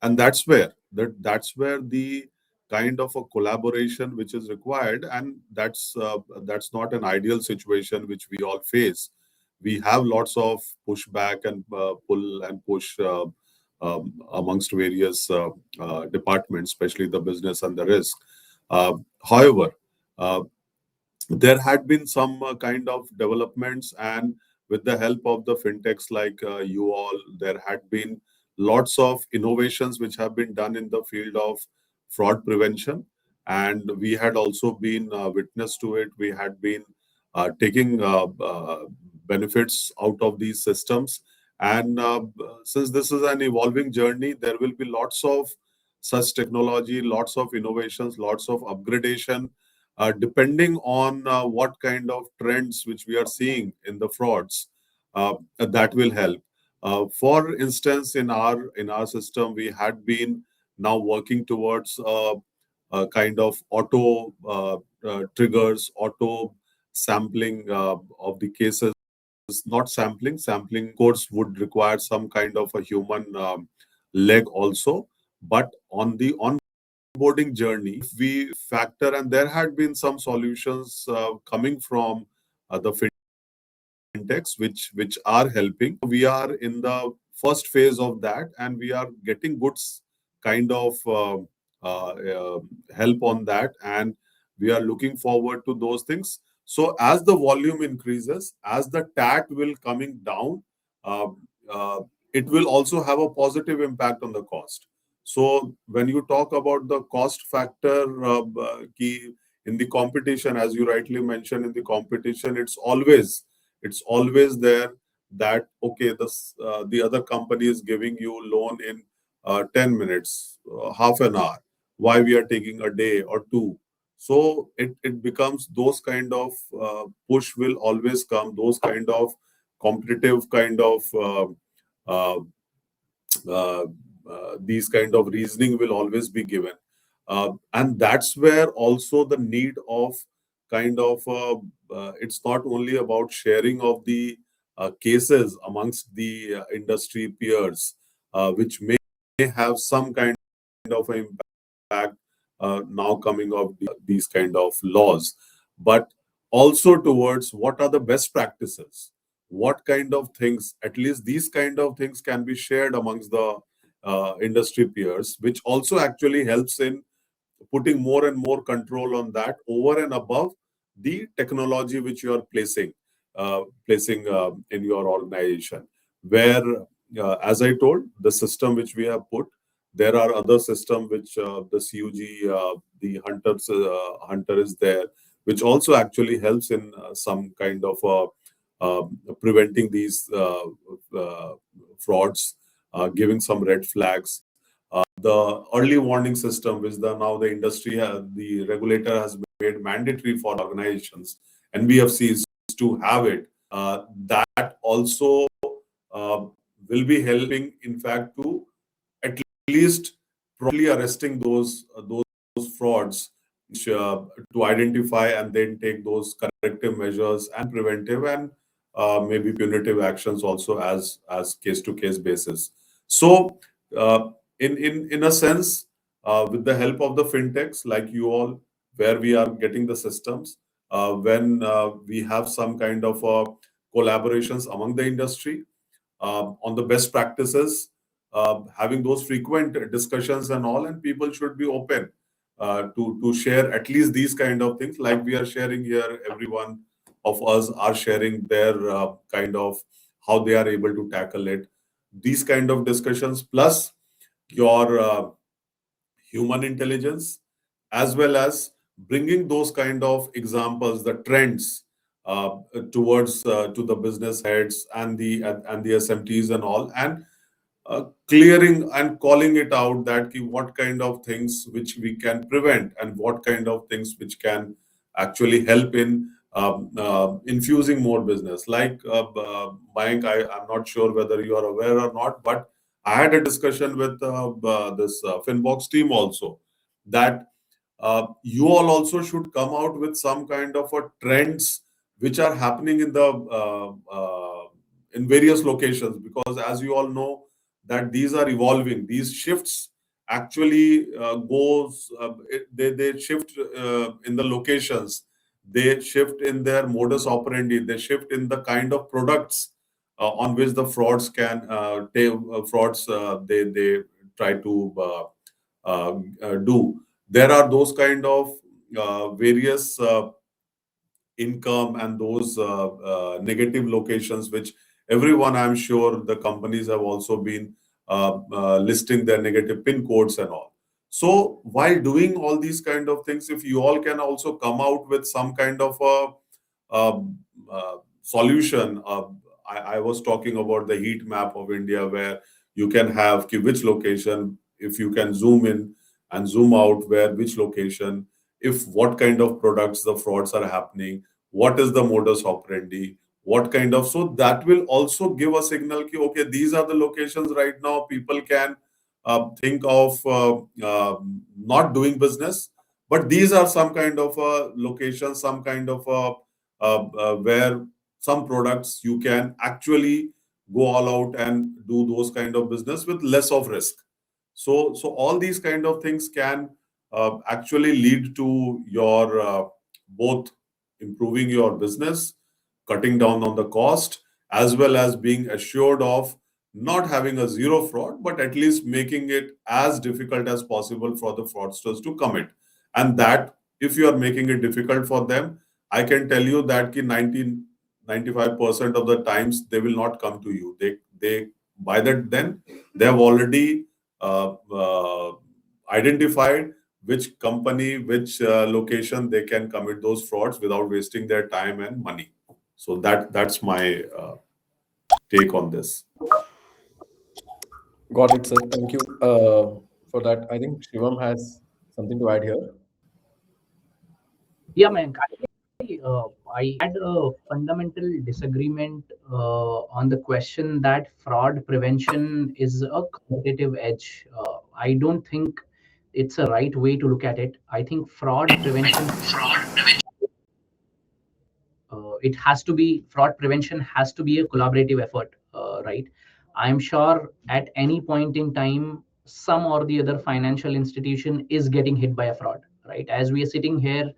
and that's where the kind of a collaboration which is required, and that's not an ideal situation which we all face. We have lots of pushback and pull and push amongst various departments, especially the business and the risk. However, uh, there had been some kind of developments, and with the help of the fintechs like you all, there had been lots of innovations which have been done in the field of fraud prevention, and we had also been witness to it. We had been taking benefits out of these systems, and since this is an evolving journey, there will be lots of such technology, lots of innovations, lots of upgradation, depending on what kind of trends which we are seeing in the frauds, that will help. For instance, in our system, we had been now working towards a kind of auto triggers, auto sampling of the cases. Not sampling. Sampling, of course, would require some kind of a human leg also, but on the onboarding journey, if we factor, and there had been some solutions coming from the fintechs which are helping. We are in the first phase of that, and we are getting good kind of uh, uh, help on that, and we are looking forward to those things. So as the volume increases, as the TAT will coming down, uh, uh, it will also have a positive impact on the cost. So when you talk about the cost factor, key in the competition, as you rightly mentioned, in the competition, it's always there that okay, the other company is giving you loan in 10 minutes, half an hour. Why we are taking a day or two? So it becomes those kind of push will always come. Those kind of competitive kind of uh, uh, these kind of reasoning will always be given, and that's where also the need of kind of it's not only about sharing of the cases amongst the industry peers, which may have some kind of impact now coming of these kind of laws, but also towards what are the best practices, what kind of things, at least these kind of things can be shared amongst the industry peers, which also actually helps in putting more and more control on that over and above the technology which you are placing in your organization. Where, as I told, the system which we have put, there are other system which the CUG, the hunter is there, which also actually helps in some kind of preventing these frauds, giving some red flags. The early warning system, which now the industry, the regulator has made mandatory for organizations, NBFCs, to have it. That also will be helping, in fact, to at least properly arresting those frauds, which, to identify and then take those corrective measures and preventive and maybe punitive actions also as case to case basis. So. in a sense, with the help of the fintechs like you all, where we are getting the systems, when we have some kind of collaborations among the industry on the best practices, having those frequent discussions and all, and people should be open to share at least these kind of things like we are sharing here. Everyone of us are sharing their kind of how they are able to tackle it. These kind of discussions plus your human intelligence, as well as bringing those kind of examples, the trends towards to the business heads and the SMTs and all, and clearing and calling it out that what kind of things which we can prevent and what kind of things which can actually help in infusing more business. Like Mayank, I'm not sure whether you are aware or not, but I had a discussion with this FinBox team also that you all also should come out with some kind of a trends which are happening in various locations, because as you all know that these are evolving. These shifts actually they shift in the locations, they shift in their modus operandi, they shift in the kind of products on which the frauds can frauds they try to do. There are those kind of various income and those negative locations which everyone, I'm sure the companies have also been listing their negative pin codes and all. So while doing all these kind of things, if you all can also come out with some kind of a solution. I was talking about the heat map of India, where you can have which location, if you can zoom in and zoom out, where which location, if what kind of products the frauds are happening, what is the modus operandi, what kind of, so that will also give a signal ki, okay, these are the locations right now people can think of not doing business, but these are some kind of locations, some kind of where some products you can actually go all out and do those kind of business with less of risk. So all these kind of things can actually lead to your both improving your business, cutting down on the cost, as well as being assured of not having a zero fraud, but at least making it as difficult as possible for the fraudsters to commit. And that, if you are making it difficult for them, I can tell you that 95% of the times they will not come to you. They by that then they have already identified which company, which location they can commit those frauds without wasting their time and money. So that's my take on this. Got it, sir. Thank you for that. I think Shivam has something to add here. Yeah, man. I had a fundamental disagreement on the question that fraud prevention is a competitive edge. I don't think it's a right way to look at it. I think it has to be fraud prevention has to be a collaborative effort, right? I'm sure at any point in time some or the other financial institution is getting hit by a fraud, right? As we are sitting here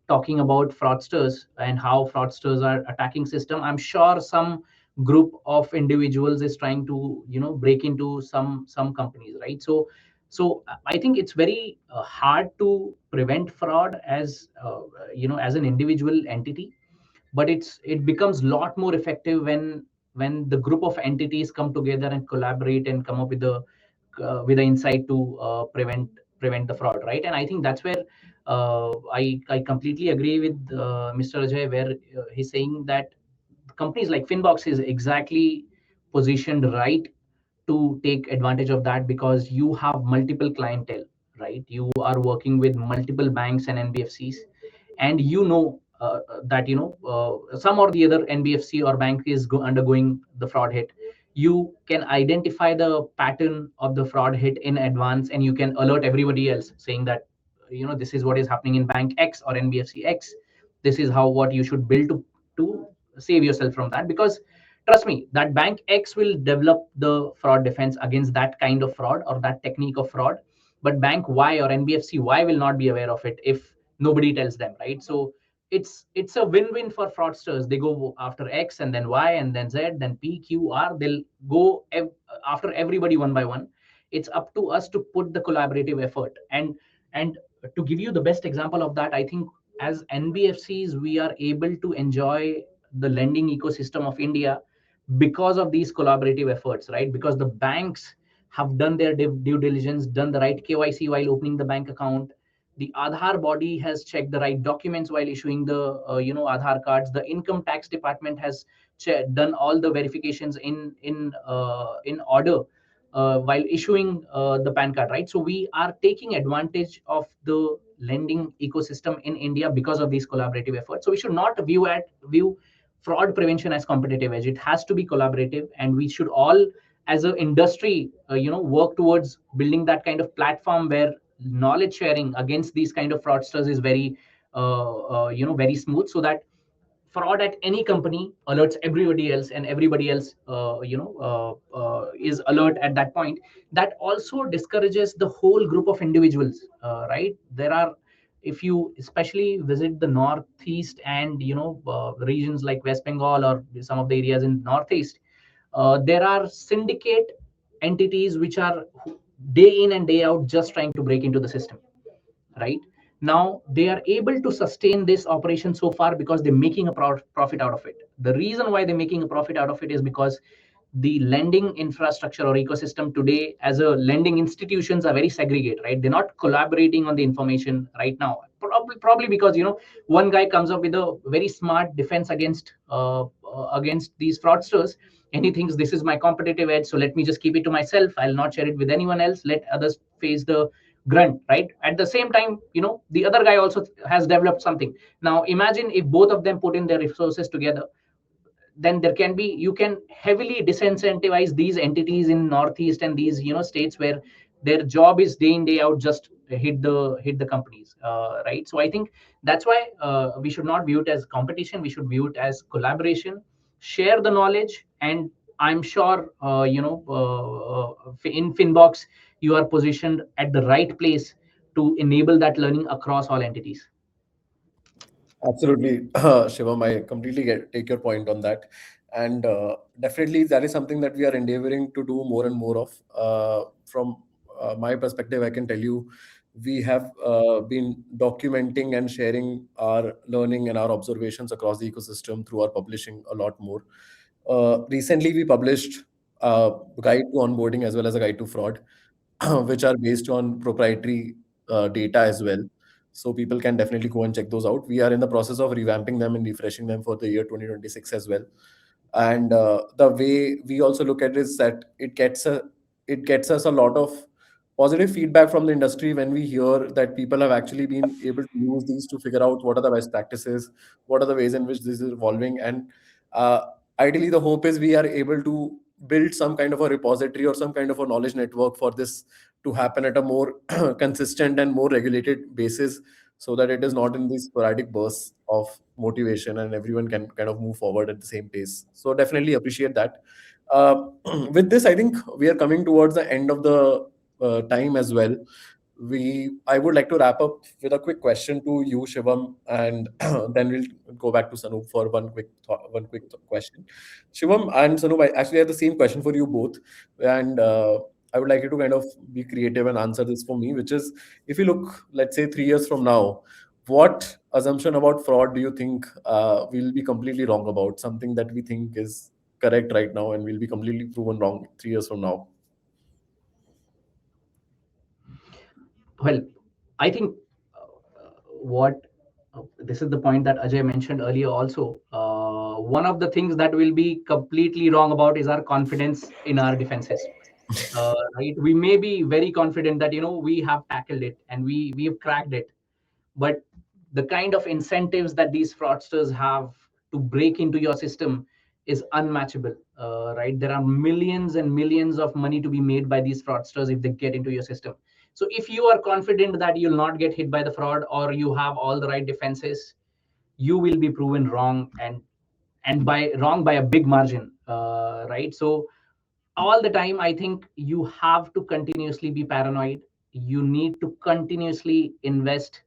talking about fraudsters and how fraudsters are attacking system, I'm sure some group of individuals is trying to break into some companies, right? So I think it's very hard to prevent fraud as as an individual entity, but it becomes a lot more effective when the group of entities come together and collaborate and come up with the insight to prevent the fraud, right? And I think that's where I completely agree with Mr. Ajay, where he's saying that companies like FinBox is exactly positioned right to take advantage of that, because you have multiple clientele, right? You are working with multiple banks and NBFCs, and that some or the other NBFC or bank is undergoing the fraud hit. You can identify the pattern of the fraud hit in advance, and you can alert everybody else saying that this is what is happening in bank X or NBFC X. This is how what you should build to save yourself from that. Because trust me, that bank X will develop the fraud defense against that kind of fraud or that technique of fraud, but bank Y or NBFC Y will not be aware of it if nobody tells them, right? So it's a win-win for fraudsters. They go after X and then Y and then Z, then P, Q, R. They'll go after everybody one by one. It's up to us to put the collaborative effort. And to give you the best example of that, I think as NBFCs, we are able to enjoy the lending ecosystem of India because of these collaborative efforts, right? Because the banks have done their due diligence, done the right KYC while opening the bank account. The Aadhaar body has checked the right documents while issuing the Aadhaar cards. The income tax department has done all the verifications in order while issuing the PAN card, right? So we are taking advantage of the lending ecosystem in India because of these collaborative efforts. So we should not view fraud prevention as competitive edge. It has to be collaborative, and we should all, as an industry, work towards building that kind of platform where knowledge sharing against these kind of fraudsters is very smooth, so that fraud at any company alerts everybody else, and everybody else is alert at that point. That also discourages the whole group of individuals, right? There are, if you especially visit the northeast and regions like West Bengal or some of the areas in northeast, there are syndicate entities which are day in and day out just trying to break into the system, right? Now they are able to sustain this operation so far because they're making a profit out of it. The reason why they're making a profit out of it is because the lending infrastructure or ecosystem today as a lending institutions are very segregated, right? They're not collaborating on the information right now, probably because one guy comes up with a very smart defense against these fraudsters, and he thinks this is my competitive edge, so let me just keep it to myself. I'll not share it with anyone else. Let others face the grunt, right? At the same time, the other guy also has developed something. Now imagine if both of them put in their resources together, then there can be, you can heavily disincentivize these entities in northeast and these states where their job is day in day out just hit the companies, right? So I think that's why we should not view it as competition. We should view it as collaboration, share the knowledge. And I'm sure in FinBox you are positioned at the right place to enable that learning across all entities. Absolutely, Shivam. I completely take your point on that, and definitely that is something that we are endeavoring to do more and more of. From my perspective, I can tell you, we have been documenting and sharing our learning and our observations across the ecosystem through our publishing a lot more. Recently, we published a guide to onboarding as well as a guide to fraud, which are based on proprietary data as well. So people can definitely go and check those out. We are in the process of revamping them and refreshing them for the year 2026 as well. And the way we also look at it is that it gets us a lot of positive feedback from the industry when we hear that people have actually been able to use these to figure out what are the best practices, what are the ways in which this is evolving. And uh, ideally, the hope is we are able to build some kind of a repository or some kind of a knowledge network for this to happen at a more consistent and more regulated basis, so that it is not in these sporadic bursts of motivation and everyone can kind of move forward at the same pace. So definitely appreciate that. uh, with this, I think we are coming towards the end of the time as well. I would like to wrap up with a quick question to you, Shivam, and then we'll go back to Sanoop for one quick question. Shivam and Sanoop, I actually have the same question for you both, and I would like you to kind of be creative and answer this for me, which is, if you look, let's say, 3 years from now, what assumption about fraud do you think we'll be completely wrong about? Something that we think is correct right now, and we'll be completely proven wrong 3 years from now. Well, I think what this is the point that Ajay mentioned earlier also. One of the things that will be completely wrong about is our confidence in our defenses. Right? We may be very confident that we have tackled it and we have cracked it, but the kind of incentives that these fraudsters have to break into your system is unmatchable, right? There are millions and millions of money to be made by these fraudsters if they get into your system. So if you are confident that you'll not get hit by the fraud, or you have all the right defenses, you will be proven wrong, and by wrong by a big margin. right? So all the time, I think you have to continuously be paranoid. You need to continuously invest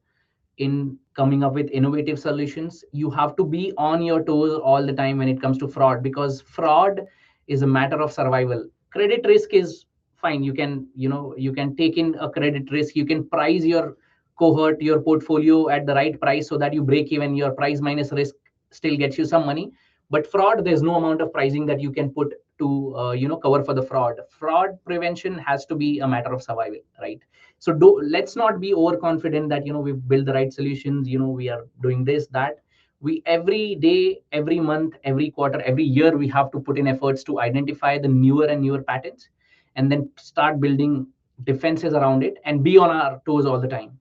in coming up with innovative solutions. You have to be on your toes all the time when it comes to fraud, because fraud is a matter of survival. Credit risk is fine. You can, you can take in a credit risk. You can price your cohort, your portfolio at the right price so that you break even. Your price minus risk still gets you some money. But fraud, there's no amount of pricing that you can put to cover for the fraud. Fraud prevention has to be a matter of survival, right? So let's not be overconfident that we've built the right solutions, we are doing this, that. We every day, every month, every quarter, every year, we have to put in efforts to identify the newer and newer patterns, and then start building defenses around it and be on our toes all the time.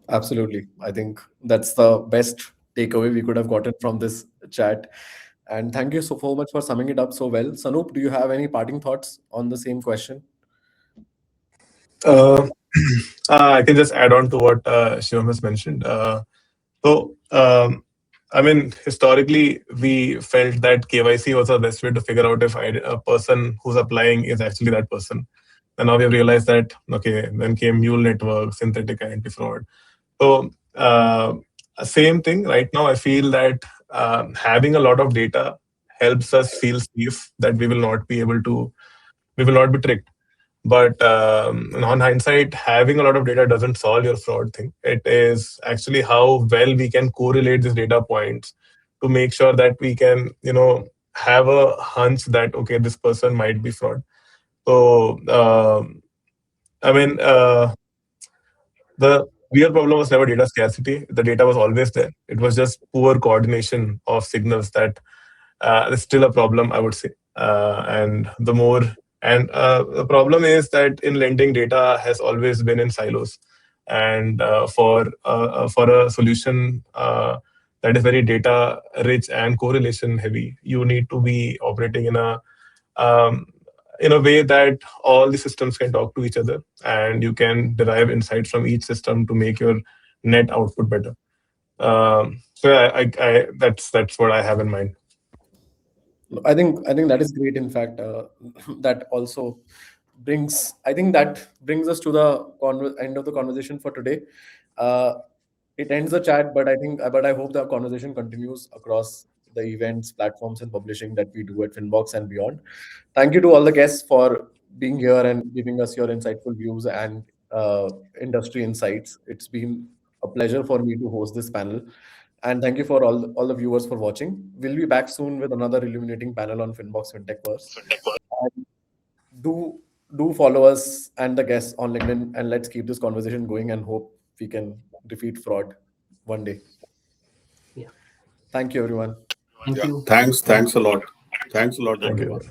Absolutely. I think that's the best takeaway we could have gotten from this chat. And thank you so much for summing it up so well. Sanoop, do you have any parting thoughts on the same question? Uh, I can just add on to what Shivam has mentioned. So, I mean, historically, we felt that KYC was the best way to figure out if a person who's applying is actually that person. And now we have realized that, okay, then came mule network, synthetic identity fraud. So, same thing right now. I feel that having a lot of data helps us feel safe that we will not be tricked. But on hindsight, having a lot of data doesn't solve your fraud thing. It is actually how well we can correlate these data points to make sure that we can, have a hunch that, okay, this person might be fraud. So, I mean, the real problem was never data scarcity. The data was always there. It was just poor coordination of signals that is still a problem, I would say. The problem is that in lending, data has always been in silos, and for a solution that is very data rich and correlation heavy, you need to be operating um, in a way that all the systems can talk to each other, and you can derive insights from each system to make your net output better. So that's what I have in mind. I think that is great. In fact, that also brings us to the end of the conversation for today. Uh, it ends the chat, but I hope the conversation continues across the events, platforms, and publishing that we do at Finbox and beyond. Thank you to all the guests for being here and giving us your insightful views and industry insights. It's been a pleasure for me to host this panel. And thank you for all the viewers for watching. We'll be back soon with another illuminating panel on Finbox FinTechverse. And do do follow us and the guests on LinkedIn, and let's keep this conversation going and hope we can defeat fraud one day. Yeah. Thank you, everyone. Thank Yeah. you. Thanks a lot. Thanks a lot, Thank everyone. you.